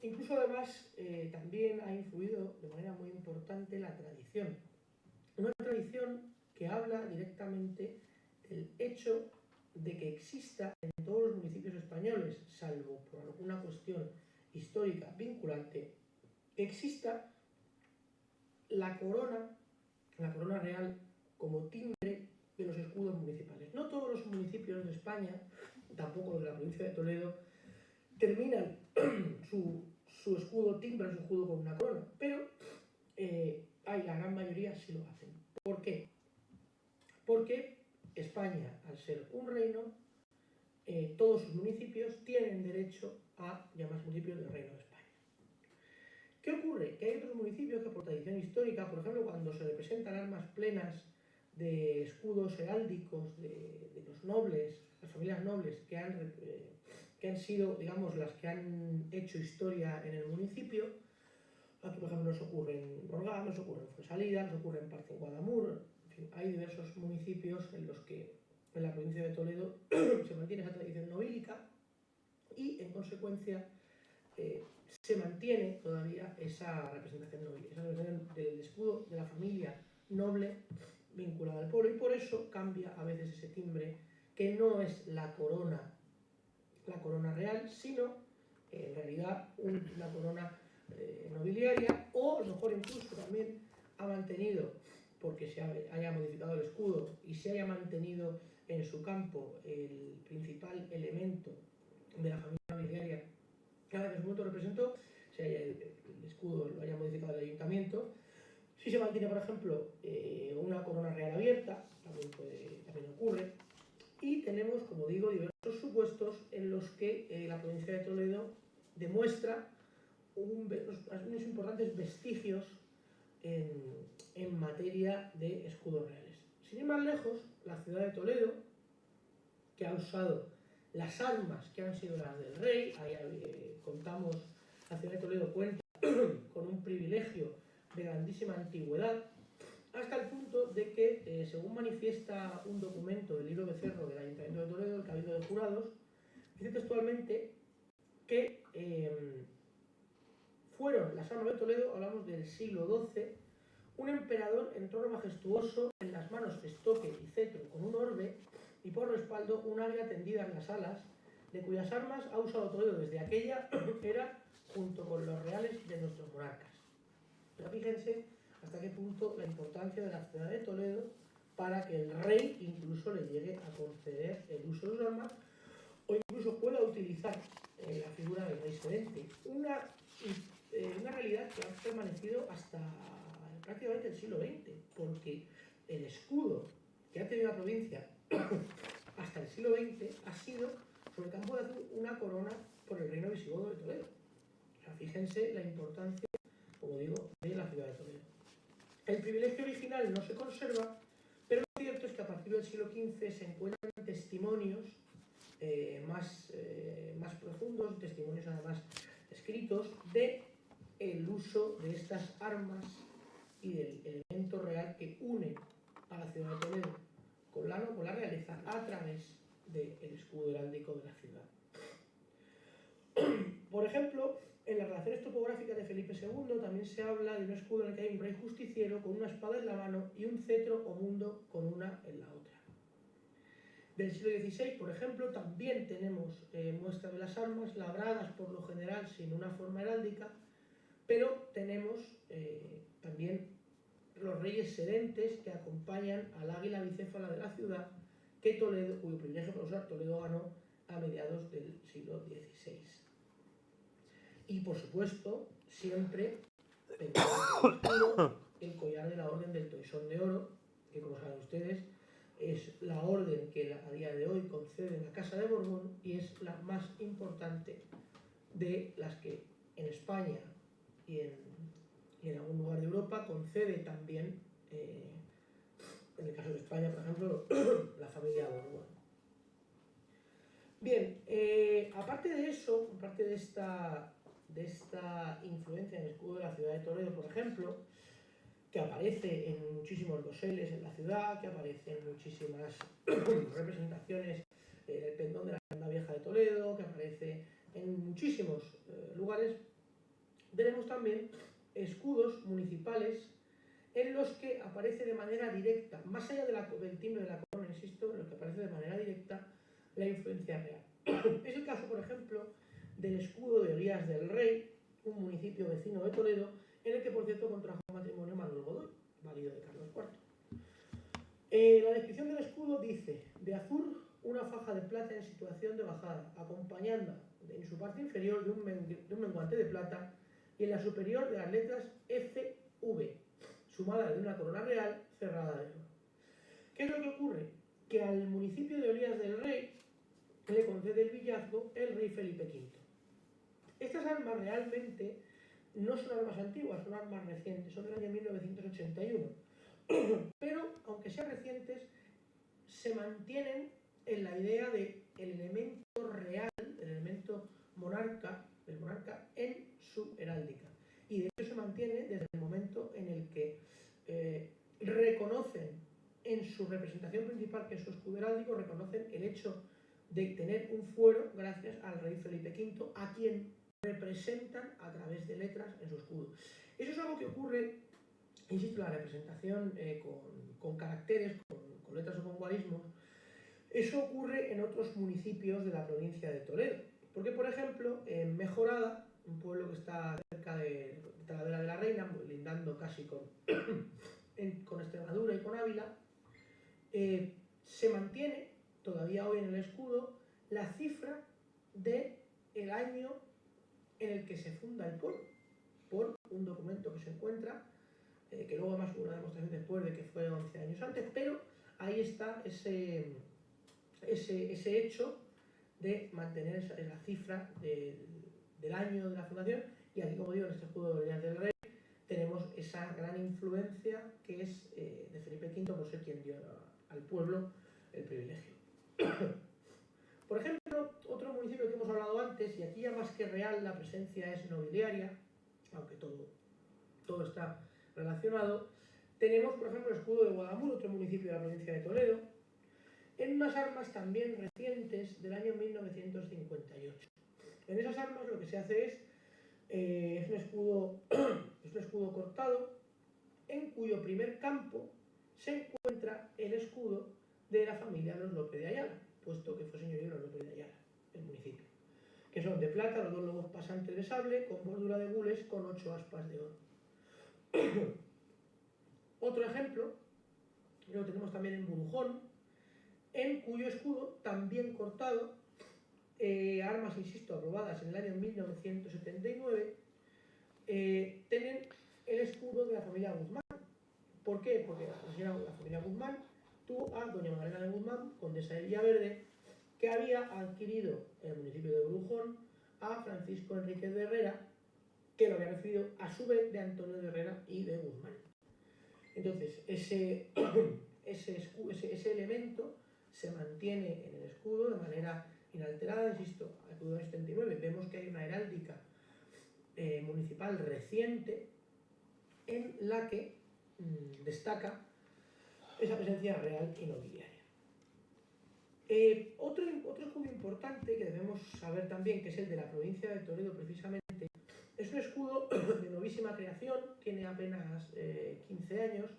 Incluso además también ha influido de manera muy importante la tradición. Una tradición que habla directamente del hecho de que exista en todos los municipios españoles, salvo por alguna cuestión histórica vinculante, que exista la corona real como timbre de los escudos municipales. No todos los municipios de España, tampoco los de la provincia de Toledo, terminan su escudo, timbran su escudo con una corona, pero la gran mayoría sí lo hacen. ¿Por qué? Porque España, al ser un reino, todos sus municipios tienen derecho a llamarse municipios del Reino de España. ¿Qué ocurre? Que hay otros municipios que por tradición histórica, por ejemplo, cuando se representan armas plenas de escudos heráldicos de los nobles, las familias nobles que han sido, digamos, las que han hecho historia en el municipio. Aquí, por ejemplo, nos ocurre en Borgá, nos ocurre en Fuensalida, nos ocurre en Parque Guadamur. En fin, hay diversos municipios en los que en la provincia de Toledo se mantiene esa tradición nobilica y, en consecuencia, se mantiene todavía esa representación noble, esa representación del escudo de la familia noble vinculada al pueblo, y por eso cambia a veces ese timbre, que no es la corona real, sino en realidad una corona nobiliaria, o a lo mejor incluso también ha mantenido, porque se haya modificado el escudo y se haya mantenido en su campo el principal elemento de la familia nobiliaria que en su momento representó, el escudo lo haya modificado el ayuntamiento. Si se mantiene, por ejemplo, una corona real abierta, también ocurre. Y tenemos, como digo, diversos supuestos en los que la provincia de Toledo demuestra unos importantes vestigios en materia de escudos reales. Sin ir más lejos, la ciudad de Toledo, que ha usado las armas que han sido las del rey, ahí contamos, la ciudad de Toledo cuenta con un privilegio de grandísima antigüedad, hasta el punto de que, según manifiesta un documento del libro Becerro del Ayuntamiento de Toledo, el Cabildo de Jurados, dice textualmente que fueron las armas de Toledo, hablamos del siglo XII, un emperador en trono majestuoso, en las manos estoque y cetro con un orbe, y por respaldo un águila tendida en las alas, de cuyas armas ha usado Toledo desde aquella era, junto con los reales de nuestros monarcas. Pero fíjense hasta qué punto la importancia de la ciudad de Toledo para que el rey incluso le llegue a conceder el uso de sus armas, o incluso pueda utilizar la figura del rey sedente. Una realidad que ha permanecido hasta prácticamente el siglo XX, porque el escudo que ha tenido la provincia hasta el siglo XX ha sido sobre el campo de azul una corona por el reino visigodo de Toledo. O sea, fíjense la importancia, como digo, de la ciudad de Toledo. El privilegio original no se conserva, pero lo cierto es que a partir del siglo XV se encuentran testimonios más profundos, testimonios además escritos, de el uso de estas armas y del elemento real que une a la ciudad de Toledo con la realeza a través del escudo heráldico de la ciudad. Por ejemplo, en las relaciones topográficas de Felipe II también se habla de un escudo en el que hay un rey justiciero con una espada en la mano y un cetro o mundo con una en la otra. Del siglo XVI, por ejemplo, también tenemos muestras de las armas labradas por lo general sin una forma heráldica, pero tenemos también los reyes sedentes que acompañan al águila bicéfala de la ciudad, cuyo privilegio por usar Toledo ganó a mediados del siglo XVI. Y por supuesto, siempre el collar de la Orden del Toisón de Oro, que como saben ustedes, es la orden que a día de hoy concede la Casa de Borbón y es la más importante de las que en España y en algún lugar de Europa concede también, en el caso de España, por ejemplo, la familia Borbón. Bien, aparte de eso, aparte de esta influencia en el escudo de la ciudad de Toledo, por ejemplo, que aparece en muchísimos doseles en la ciudad, que aparece en muchísimas representaciones del pendón de la Hacienda Vieja de Toledo, que aparece en muchísimos lugares, tenemos también escudos municipales en los que aparece de manera directa, más allá del timbre de la corona, insisto, en los que aparece de manera directa la influencia real. Es el caso, por ejemplo, del escudo de Olías del Rey, un municipio vecino de Toledo, en el que, por cierto, contrajo matrimonio Manuel Godoy, marido de Carlos IV. La descripción del escudo dice: de azur, una faja de plata en situación de bajada, acompañando en su parte inferior de un menguante de plata y en la superior de las letras SV, sumadas de una corona real cerrada de oro. ¿Qué es lo que ocurre? Que al municipio de Olías del Rey le concede el villazgo el rey Felipe V. Estas armas realmente no son armas antiguas, son armas recientes, son del año 1981. Pero, aunque sean recientes, se mantienen en la idea del elemento real, del elemento del monarca en su heráldica. Y de hecho se mantiene desde el momento en el que reconocen en su representación principal, que es su escudo heráldico, reconocen el hecho de tener un fuero gracias al rey Felipe V, a quien representan a través de letras en su escudo. Eso es algo que ocurre, insisto, la representación con caracteres, con letras o con guarismos. Eso ocurre en otros municipios de la provincia de Toledo. Porque, por ejemplo, en Mejorada, un pueblo que está cerca de Talavera de la Reina, lindando casi con Extremadura y con Ávila, se mantiene todavía hoy en el escudo la cifra del año en el que se funda el pueblo, por un documento que se encuentra, que luego además hubo una demostración después de que fue 11 años antes, pero ahí está ese hecho de mantener esa cifra del año de la fundación. Y aquí, como digo, en este escudo de Villas del Rey tenemos esa gran influencia que es de Felipe V por ser quien dio al pueblo el privilegio. Por ejemplo, otro municipio que hemos hablado antes, y aquí ya más que real la presencia es nobiliaria, aunque todo está relacionado, tenemos, por ejemplo, el escudo de Guadamur, otro municipio de la provincia de Toledo, en unas armas también recientes del año 1958. En esas armas lo que se hace es un escudo cortado, en cuyo primer campo se encuentra el escudo de la familia los López de Ayala, puesto que fue señorío de los López de Ayala, el municipio, que son de plata, los dos lobos pasantes de sable, con bordura de gules, con 8 aspas de oro. Otro ejemplo lo tenemos también en Burujón, en cuyo escudo, también cortado, armas, insisto, aprobadas en el año 1979, tienen el escudo de la familia Guzmán. ¿Por qué? Porque la familia Guzmán tuvo a doña Magdalena de Guzmán, condesa de Villaverde, que había adquirido en el municipio de Burujón a Francisco Enríquez de Herrera, que lo había recibido a su vez de Antonio de Herrera y de Guzmán. Entonces, ese elemento se mantiene en el escudo de manera inalterada, insisto, al escudo del 79 vemos que hay una heráldica municipal reciente en la que destaca esa presencia real y nobiliaria. Otro escudo importante que debemos saber también, que es el de la provincia de Toledo precisamente, es un escudo de novísima creación, tiene apenas 15 años,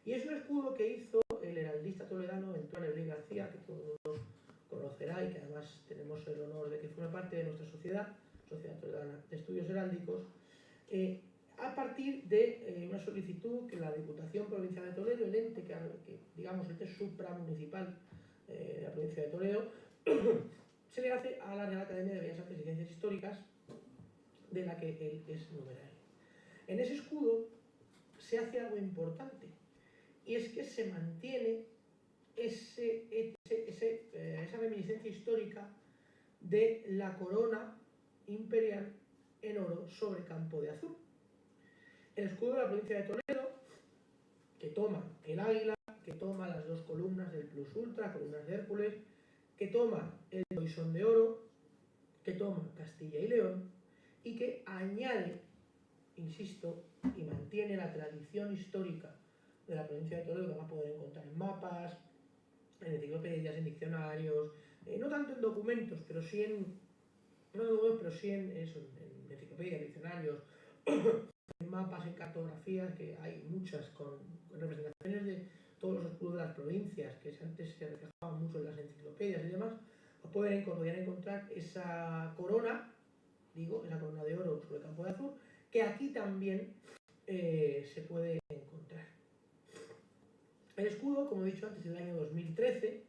y es un escudo que hizo el heraldista toledano Ventura Lebré García, que todo el mundo conocerá y que además tenemos el honor de que forme parte de nuestra Sociedad Toledana de Estudios Heráldicos, a partir de una solicitud que la Diputación Provincial de Toledo, el ente que digamos el ente supramunicipal de la provincia de Toledo, se le hace a la Real Academia de Bellas Artes y Ciencias Históricas, de la que él es numerario. En ese escudo se hace algo importante, y es que se mantiene esa reminiscencia histórica de la corona imperial en oro sobre campo de azul. El escudo de la provincia de Toledo, que toma el águila, que toma las dos columnas del plus ultra, columnas de Hércules, que toma el toisón de oro, que toma Castilla y León, y que añade, insisto, y mantiene la tradición histórica de la provincia de Toledo, que van a poder encontrar en mapas, en enciclopedias, en diccionarios, no tanto en documentos, pero sí en enciclopedias, diccionarios, en mapas, en cartografías, que hay muchas con representaciones de todos los escudos de las provincias, que antes se reflejaban mucho en las enciclopedias y demás. Podrían encontrar esa corona, esa corona de oro sobre campo de azul, que aquí también se puede encontrar. El escudo, como he dicho antes, del año 2013,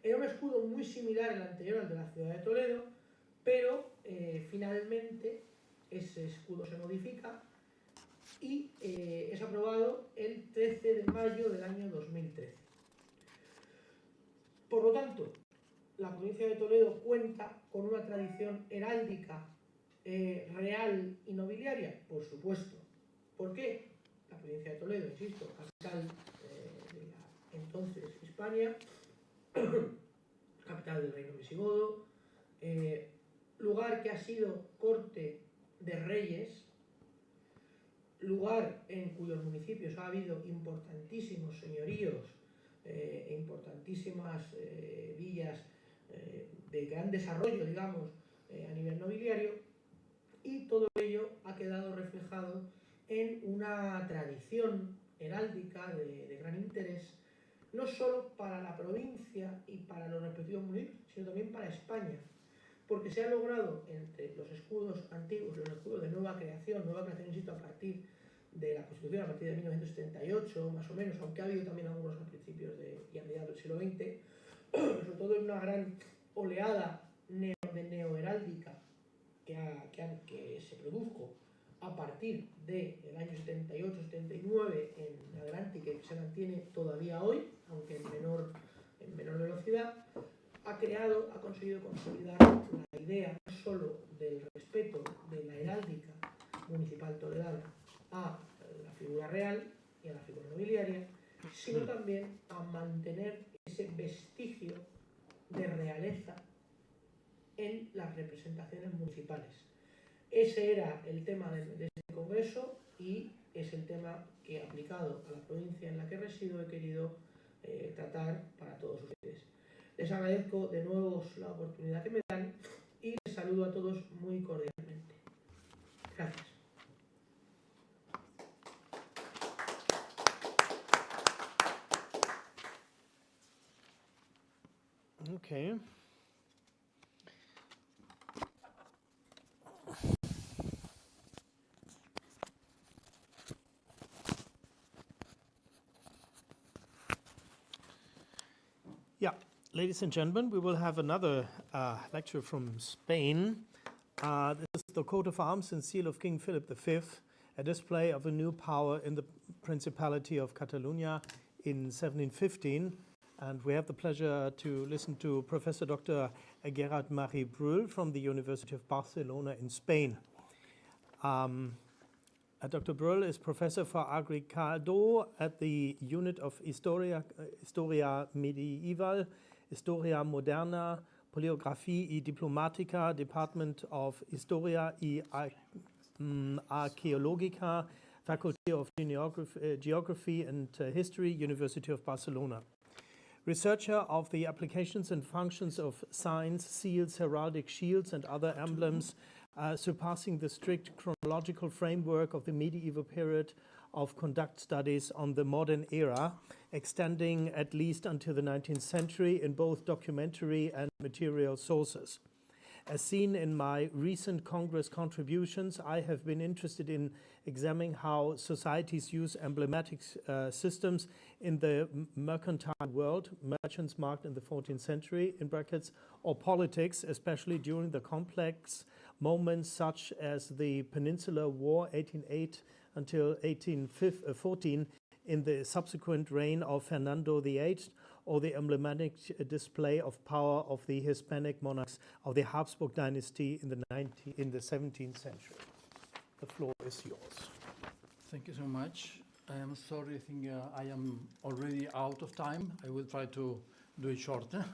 era un escudo muy similar al anterior, al de la ciudad de Toledo, pero finalmente ese escudo se modifica y es aprobado el 13 de mayo del año 2013. Por lo tanto, la provincia de Toledo cuenta con una tradición heráldica real y nobiliaria, por supuesto. ¿Por qué? La provincia de Toledo, insisto, capital de la entonces Hispania, capital del reino visigodo, lugar que ha sido corte de reyes, lugar en cuyos municipios ha habido importantísimos señoríos e importantísimas villas de gran desarrollo, digamos, a nivel nobiliario, y todo ello ha quedado reflejado en una tradición heráldica de gran interés, no solo para la provincia y para los respectivos municipios, sino también para España, porque se ha logrado entre los escudos antiguos y los escudos de nueva creación, insisto, a partir de la Constitución, a partir de 1978, más o menos, aunque ha habido también algunos a principios y a mediados del siglo XX, sobre todo en una gran oleada de neoheráldica que se produjo a partir del año 78-79 en adelante y que se mantiene todavía hoy, aunque en menor velocidad, ha conseguido consolidar la idea no solo del respeto de la heráldica municipal toledana a la figura real y a la figura nobiliaria, sino también a mantener ese vestigio de realeza en las representaciones municipales. Ese era el tema de este congreso y es el tema que, aplicado a la provincia en la que resido, he querido tratar para todos ustedes. Les agradezco de nuevo la oportunidad que me dan y les saludo a todos muy cordialmente. Gracias. Okay. Yeah, ladies and gentlemen, we will have another lecture from Spain. This is the coat of arms and seal of King Philip V, a display of a new power in the Principality of Catalonia in 1715. And we have the pleasure to listen to Professor Dr. Gerard Marie Brull from the University of Barcelona in Spain. Dr. Brull is professor for Agregado at the unit of Historia Medieval, Historia Moderna, Poliografía y Diplomática, Department of Historia y Arqueológica, Faculty of Geography and History, University of Barcelona. Researcher of the applications and functions of signs, seals, heraldic shields, and other emblems, surpassing the strict chronological framework of the medieval period of conduct studies on the modern era, extending at least until the 19th century in both documentary and material sources. As seen in my recent Congress contributions, I have been interested in examining how societies use emblematic systems in the mercantile world, merchants marked in the 14th century, in brackets, or politics, especially during the complex moments such as the Peninsular War 1808 until 1814, in the subsequent reign of Fernando VIII, or the emblematic display of power of the Hispanic monarchs of the Habsburg dynasty in the 17th century. The floor is yours. Thank you so much. I am sorry, I think I am already out of time. I will try to do it shorter.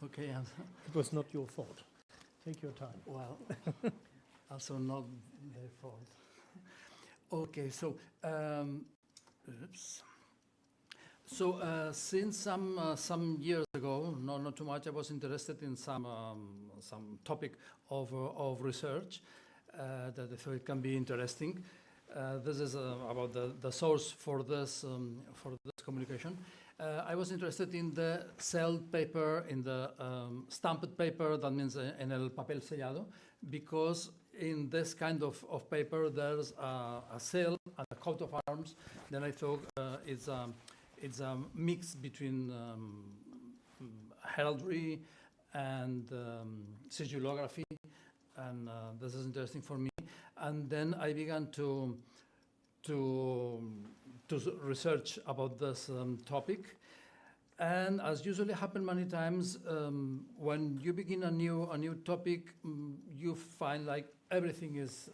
Okay. It was not your fault. Take your time. Well, also not their fault. Okay, so, oops. So since some years ago, not too much, I was interested in some topic of research that I thought it can be interesting. This is about the source for this communication. I was interested in the sealed paper, in the stamped paper, that means en el papel sellado, because in this kind of paper there's a seal and a coat of arms. Then I thought it's a mix between heraldry and sigillography, and this is interesting for me. And then I began to research about this topic. And as usually happens many times, when you begin a new topic, you find like everything is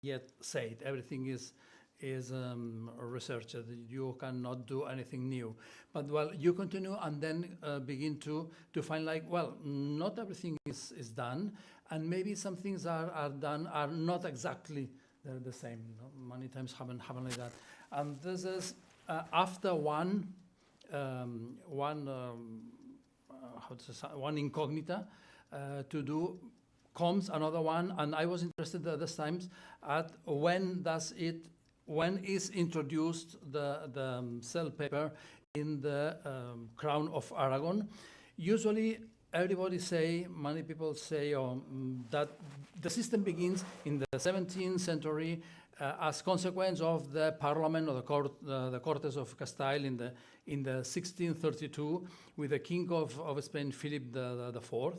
yet said, everything is researched. You cannot do anything new. But well, you continue and then begin to find like, well, not everything is done, and maybe some things are done are not exactly the same. Many times happen like that. And this is after one incognita to do comes another one, and I was interested at this time at when is introduced the cell paper in the Crown of Aragon. Usually, many people say that the system begins in the 17th century as consequence of the Parliament or the Cortes of Castile in the 1632 with the King of Spain, Philip the IV.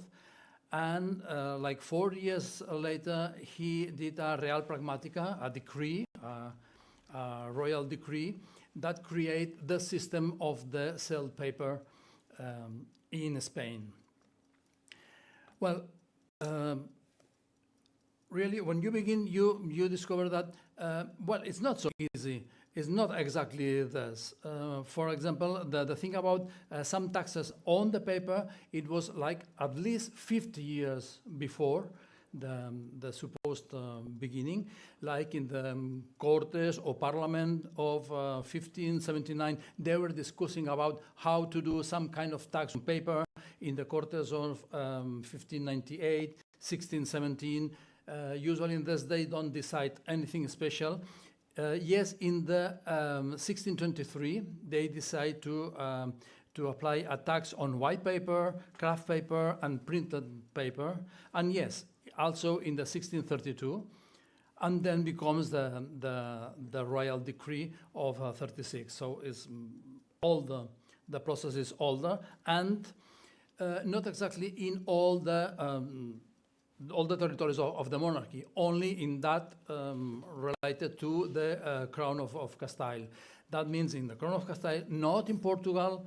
And like 4 years later, he did a Real Pragmatica, a decree, a royal decree that create the system of the cell paper in Spain. Well, really, when you begin, you discover that, well, it's not so easy. It's not exactly this. For example, the thing about some taxes on the paper, it was like at least 50 years before the supposed beginning, like in the Cortes or Parliament of 1579, they were discussing about how to do some kind of tax on paper. In the Cortes of 1598, 1617, usually in this they don't decide anything special. Yes, in the 1623, they decide to apply a tax on white paper, craft paper, and printed paper. And yes, also in the 1632, and then becomes the royal decree of 36. So it's all the process is older, and not exactly in all the territories of the monarchy, only in that related to the Crown of Castile. That means in the Crown of Castile, not in Portugal,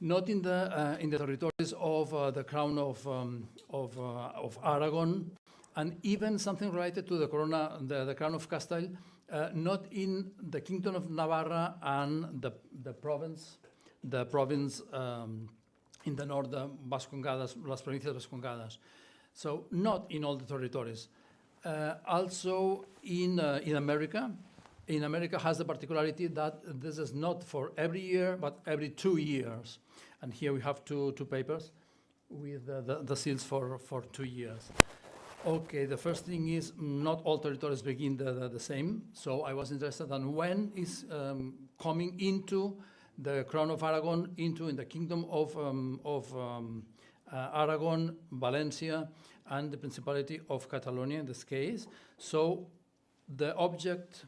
not in the territories of the Crown of Aragon, and even something related to the Crown of Castile, not in the Kingdom of Navarra and the province in the north, Vascongadas, las provincias vascongadas. So not in all the territories. Also in America. In America has the particularity that this is not for every year, but every 2 years. And here we have two papers with the seals for 2 years. Okay, the first thing is not all territories begin the same. So I was interested in when is coming into the Crown of Aragon, in the Kingdom of Aragon, Valencia, and the Principality of Catalonia in this case. So the object,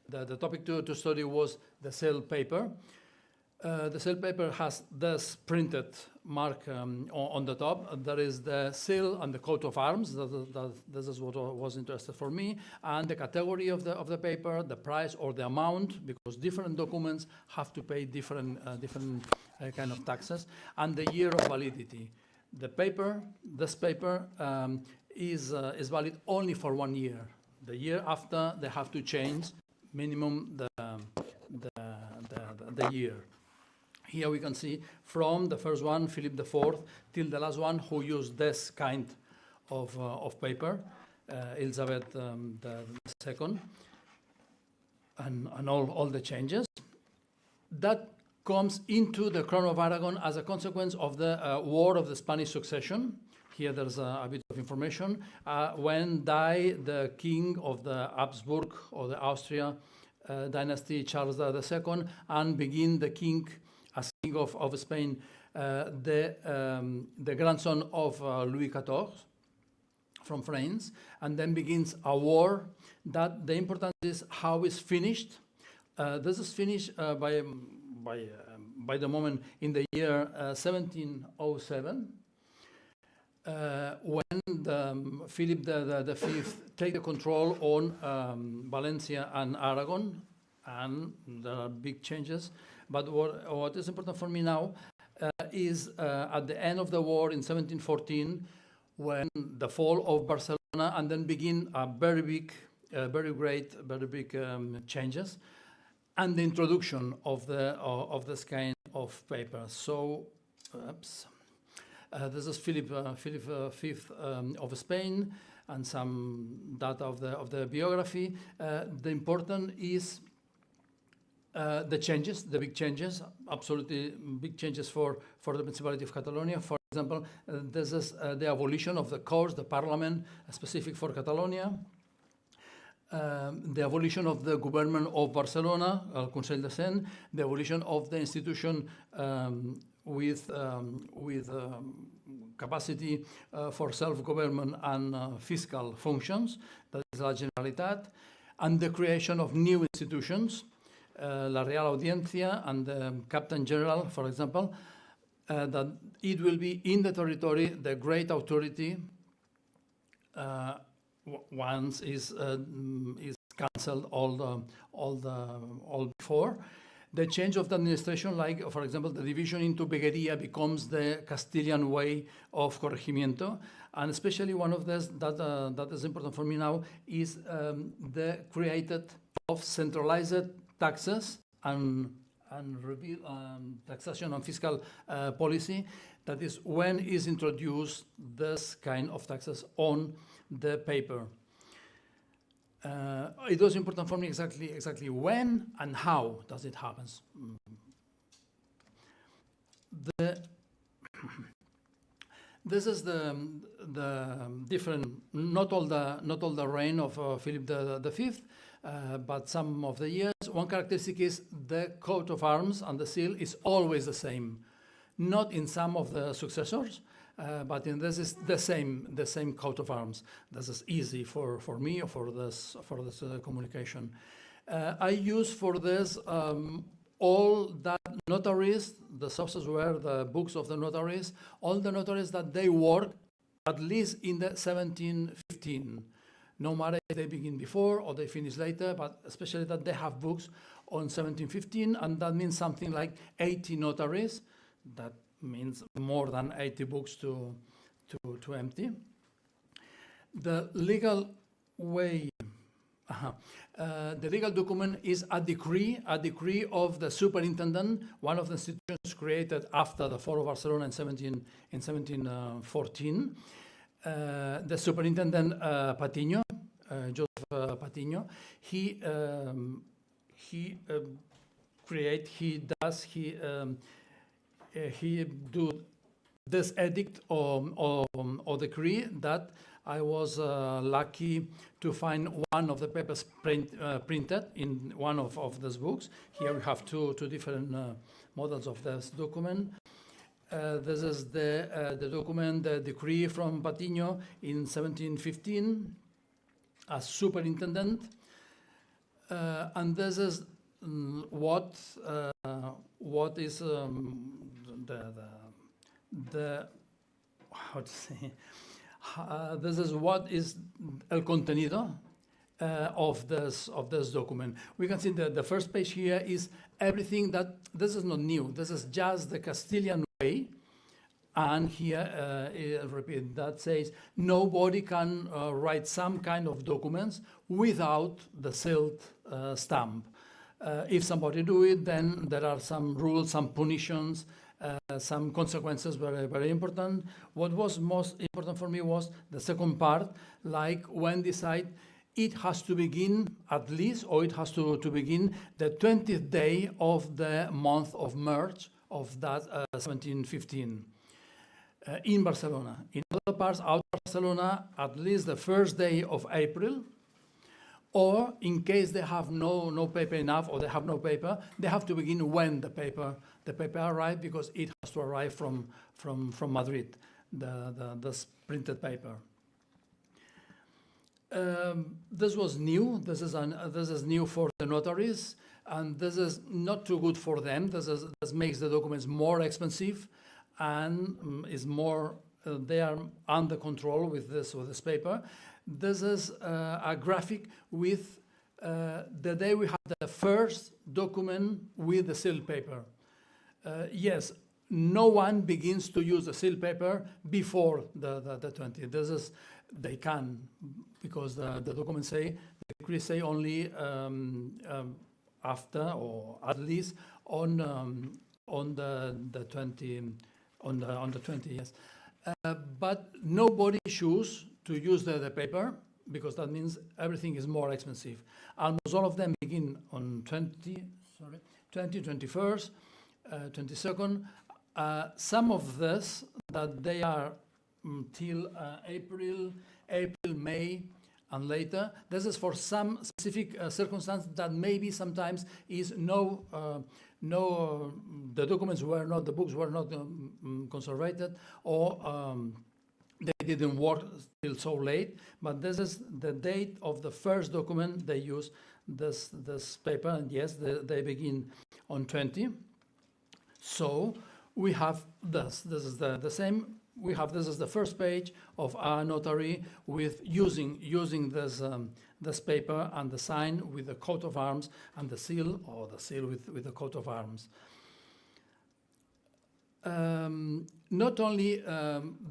the topic to study was the cell paper. The cell paper has this printed mark on the top. There is the seal and the coat of arms. This is what was interested for me. And the category of the paper, the price or the amount, because different documents have to pay different kind of taxes, and the year of validity. This paper is valid only for 1 year. The year after, they have to change minimum the year. Here we can see from the first one, Philip IV, till the last one who used this kind of paper, Elizabeth II, and all the changes. That comes into the Crown of Aragon as a consequence of the War of the Spanish Succession. Here there's a bit of information. When died the king of the Habsburg or the Austria dynasty, Charles II, and begin the king as king of Spain, the grandson of Louis XIV from France, and then begins a war that the importance is how it's finished. This is finished by the moment in the year 1707, when Philip V take the control on Valencia and Aragon, and there are big changes. But what is important for me now is at the end of the war in 1714, when the fall of Barcelona, and then begin a very big changes, and the introduction of this kind of paper. So, this is Philip V of Spain, and some data of the biography. The important is the big changes, absolutely big changes for the Principality of Catalonia. For example, this is the abolition of the courts, the parliament, specific for Catalonia. The abolition of the government of Barcelona, el Consell de Cent, the abolition of the institution with capacity for self-government and fiscal functions, that is la Generalitat, and the creation of new institutions, la Real Audiencia and the Captain General, for example, that it will be in the territory the great authority once is cancelled all before. The change of the administration, like for example the division into veguería becomes the Castilian way of corregimiento, and especially one of this that is important for me now is the created of centralized taxes and taxation and fiscal policy. That is when is introduced this kind of taxes on the paper. It was important for me exactly when and how does it happen. This is the different, not all the reign of Philip V, but some of the years. One characteristic is the coat of arms and the seal is always the same. Not in some of the successors, but in this is the same coat of arms. This is easy for me or for this communication. I use for this all that notaries, the sources were the books of the notaries, all the notaries that they work at least in the 1715. No matter if they begin before or they finish later, but especially that they have books on 1715, and that means something like 80 notaries. That means more than 80 books to empty. The legal way, the legal document is a decree of the superintendent, one of the institutions created after the fall of Barcelona in 1714. The superintendent Patiño, Joseph Patiño, he do this edict or decree that I was lucky to find one of the papers printed in one of these books. Here we have two different models of this document. This is the document, the decree from Patiño in 1715 as superintendent, and this is what is how to say. This is what is el contenido of this document. We can see that the first page here is everything that, this is not new, this is just the Castilian way. And here, repeat, that says nobody can write some kind of documents without the sealed stamp. If somebody do it, then there are some rules, some punitions, some consequences, very, very important. What was most important for me was the second part, like when decide it has to begin at least, or it has to begin the 20th day of the month of March of that 1715 in Barcelona. In other parts out of Barcelona, at least the first day of April, or in case they have no paper enough or they have no paper, they have to begin when the paper arrives, because it has to arrive from Madrid, the printed paper. This was new. This is new for the notaries, and this is not too good for them. This makes the documents more expensive, and is more they are under control with this paper. This is a graphic with the day we have the first document with the sealed paper. Yes, no one begins to use the sealed paper before the 20th. This is, they can, because the documents say, the decrees say only after, or at least on the 20, on the 20 years. But nobody chooses to use the paper, because that means everything is more expensive. Almost all of them begin on 20, sorry, 20, 21st, 22nd. Some of this that they are till April, May, and later. This is for some specific circumstance that maybe sometimes is the documents were not, the books were not conservated, or they didn't work till so late. But this is the date of the first document they use this paper, and yes, they begin on 20. So we have this. This is the same. We have this is the first page of our notary with using this paper and the sign with the coat of arms and the seal, or the seal with the coat of arms. Not only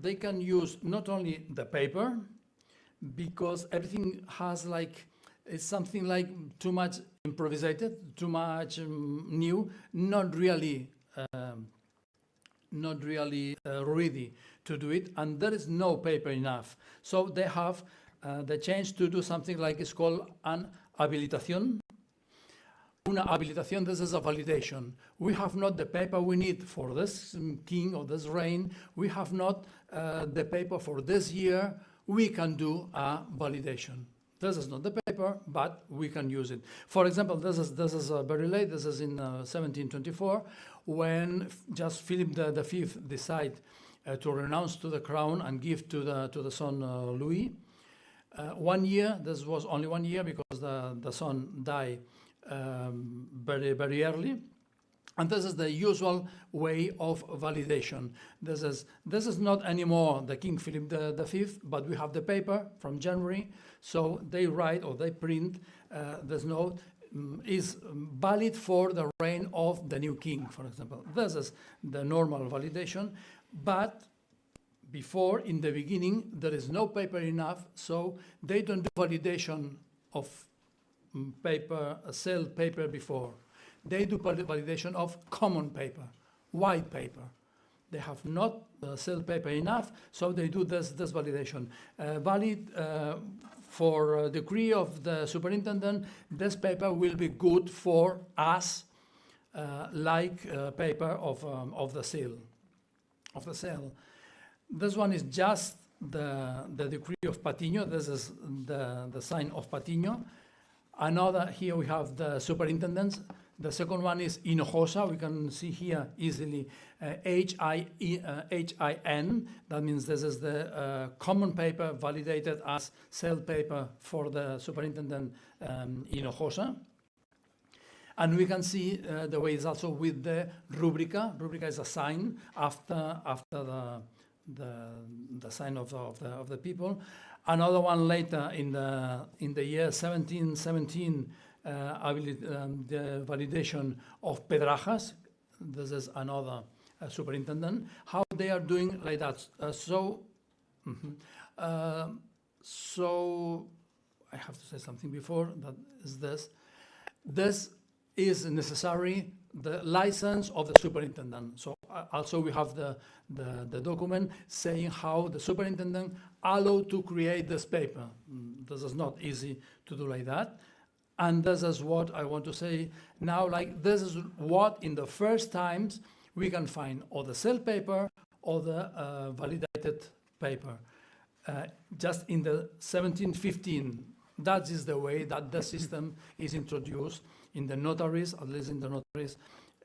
they can use not only the paper, because everything has it's something like too much improvised, too much new, not really ready to do it, and there is no paper enough. So they have the chance to do something like it's called an habilitación. Una habilitación, this is a validation. We have not the paper we need for this king or this reign. We have not the paper for this year. We can do a validation. This is not the paper, but we can use it. For example, this is very late. This is in 1724, when just Philip V decided to renounce to the crown and give to the son Louis. 1 year. This was only 1 year because the son died very, very early. And this is the usual way of validation. This is not anymore the King Philip V, but we have the paper from January. So they write or they print this note is valid for the reign of the new king, for example. This is the normal validation. But before, in the beginning, there is no paper enough, so they don't do validation of paper, sealed paper before. They do validation of common paper, white paper. They have not sealed paper enough, so they do this validation. Valid for decree of the superintendent, this paper will be good for us, like paper of the seal. This one is just the decree of Patiño. This is the sign of Patiño. Another, here we have the superintendents. The second one is Hinojosa. We can see here easily HIN. That means this is the common paper validated as sealed paper for the superintendent Hinojosa. And we can see the way it's also with the rubrica. Rubrica is a sign after the sign of the people. Another one later in the year 1717, the validation of Pedrajas. This is another superintendent. How they are doing like that? So I have to say something before. That is this. This is necessary, the license of the superintendent. So also we have the document saying how the superintendent allowed to create this paper. This is not easy to do like that. And this is what I want to say now, like this is what in the first times we can find, or the sealed paper or the validated paper. Just in the 1715, that is the way that the system is introduced in the notaries, at least in the notaries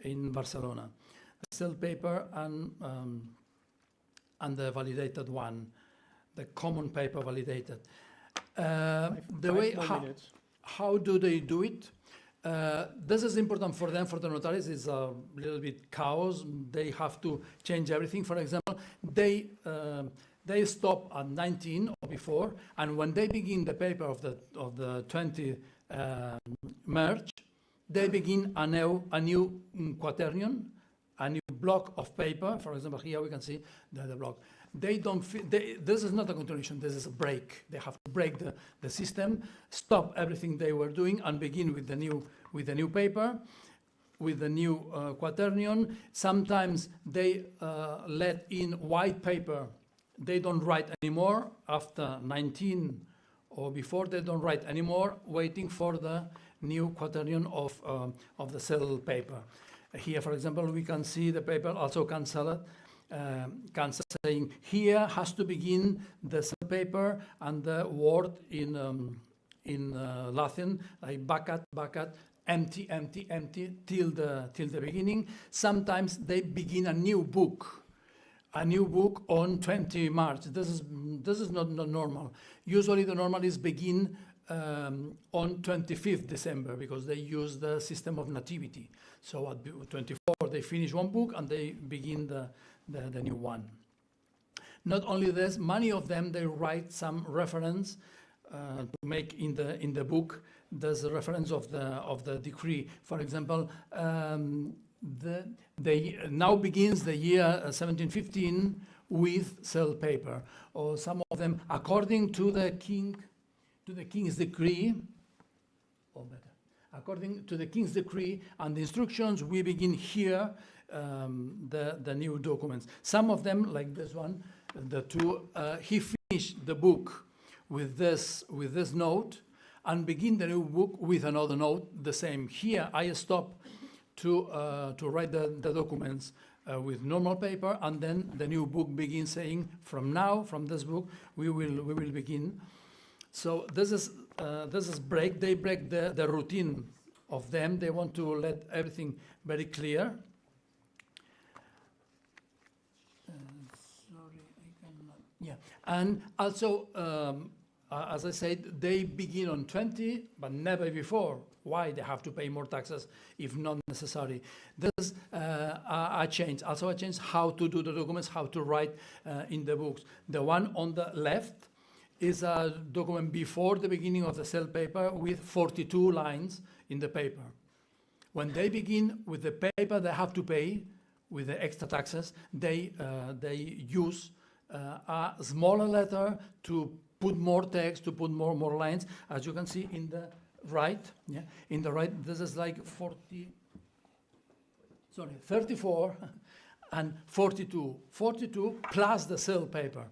in Barcelona. The sealed paper and the validated one, the common paper validated. How do they do it? This is important for them, for the notaries. It's a little bit chaos. They have to change everything. For example, they stop at 19 or before, and when they begin the paper of the 20 March, they begin a new quaternion, a new block of paper. For example, here we can see the block. This is not a continuation, this is a break. They have to break the system, stop everything they were doing, and begin with the new paper, with the new quaternion. Sometimes they let in white paper. They don't write anymore after 19 or before. They don't write anymore, waiting for the new quaternion of the cell paper. Here, for example, we can see the paper also cancelled, saying here has to begin the cell paper and the word in Latin, like bacat, empty, till the beginning. Sometimes they begin a new book on 20 March. This is not normal. Usually the normal is begin on 25th December because they use the system of nativity. So at 24 they finish one book and they begin the new one. Not only this, many of them they write some reference to make in the book. There's a reference of the decree. For example, they now begins the year 1715 with cell paper, or some of them according to the king's decree, or better, according to the king's decree and the instructions, we begin here the new documents. Some of them, like this one, the two, he finished the book with this note and begin the new book with another note, the same. Here I stop to write the documents with normal paper, and then the new book begins saying, from now, from this book, we will begin. So this is they break the routine of them. They want to let everything very clear. Sorry, I cannot. Yeah, and also, as I said, they begin on 20, but never before. Why they have to pay more taxes if not necessary? There's a change. Also a change how to do the documents, how to write in the books. The one on the left is a document before the beginning of the cell paper with 42 lines in the paper. When they begin with the paper they have to pay with the extra taxes, they use a smaller letter to put more text, to put more lines, as you can see in the right. Yeah, in the right, this is like 34 and 42. 42 plus the cell paper.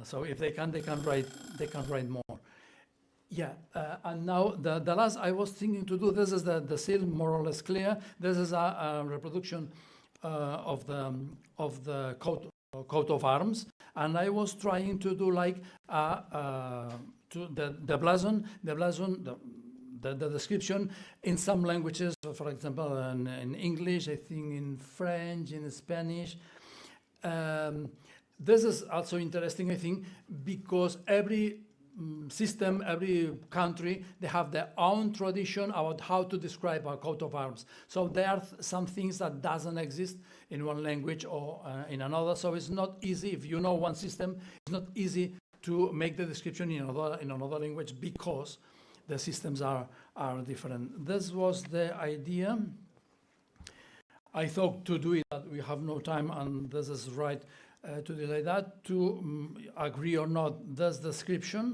So if they can write more. Yeah, and now the last I was thinking to do, this is the seal more or less clear. This is a reproduction of the coat of arms, and I was trying to do like the blazon, the description in some languages. For example, in English, I think in French, in Spanish. This is also interesting, I think, because every system, every country, they have their own tradition about how to describe a coat of arms. So there are some things that doesn't exist in one language or in another. So it's not easy, if you know one system, it's not easy to make the description in another language because the systems are different. This was the idea. I thought to do it, but we have no time, and this is right to delay that, to agree or not, this description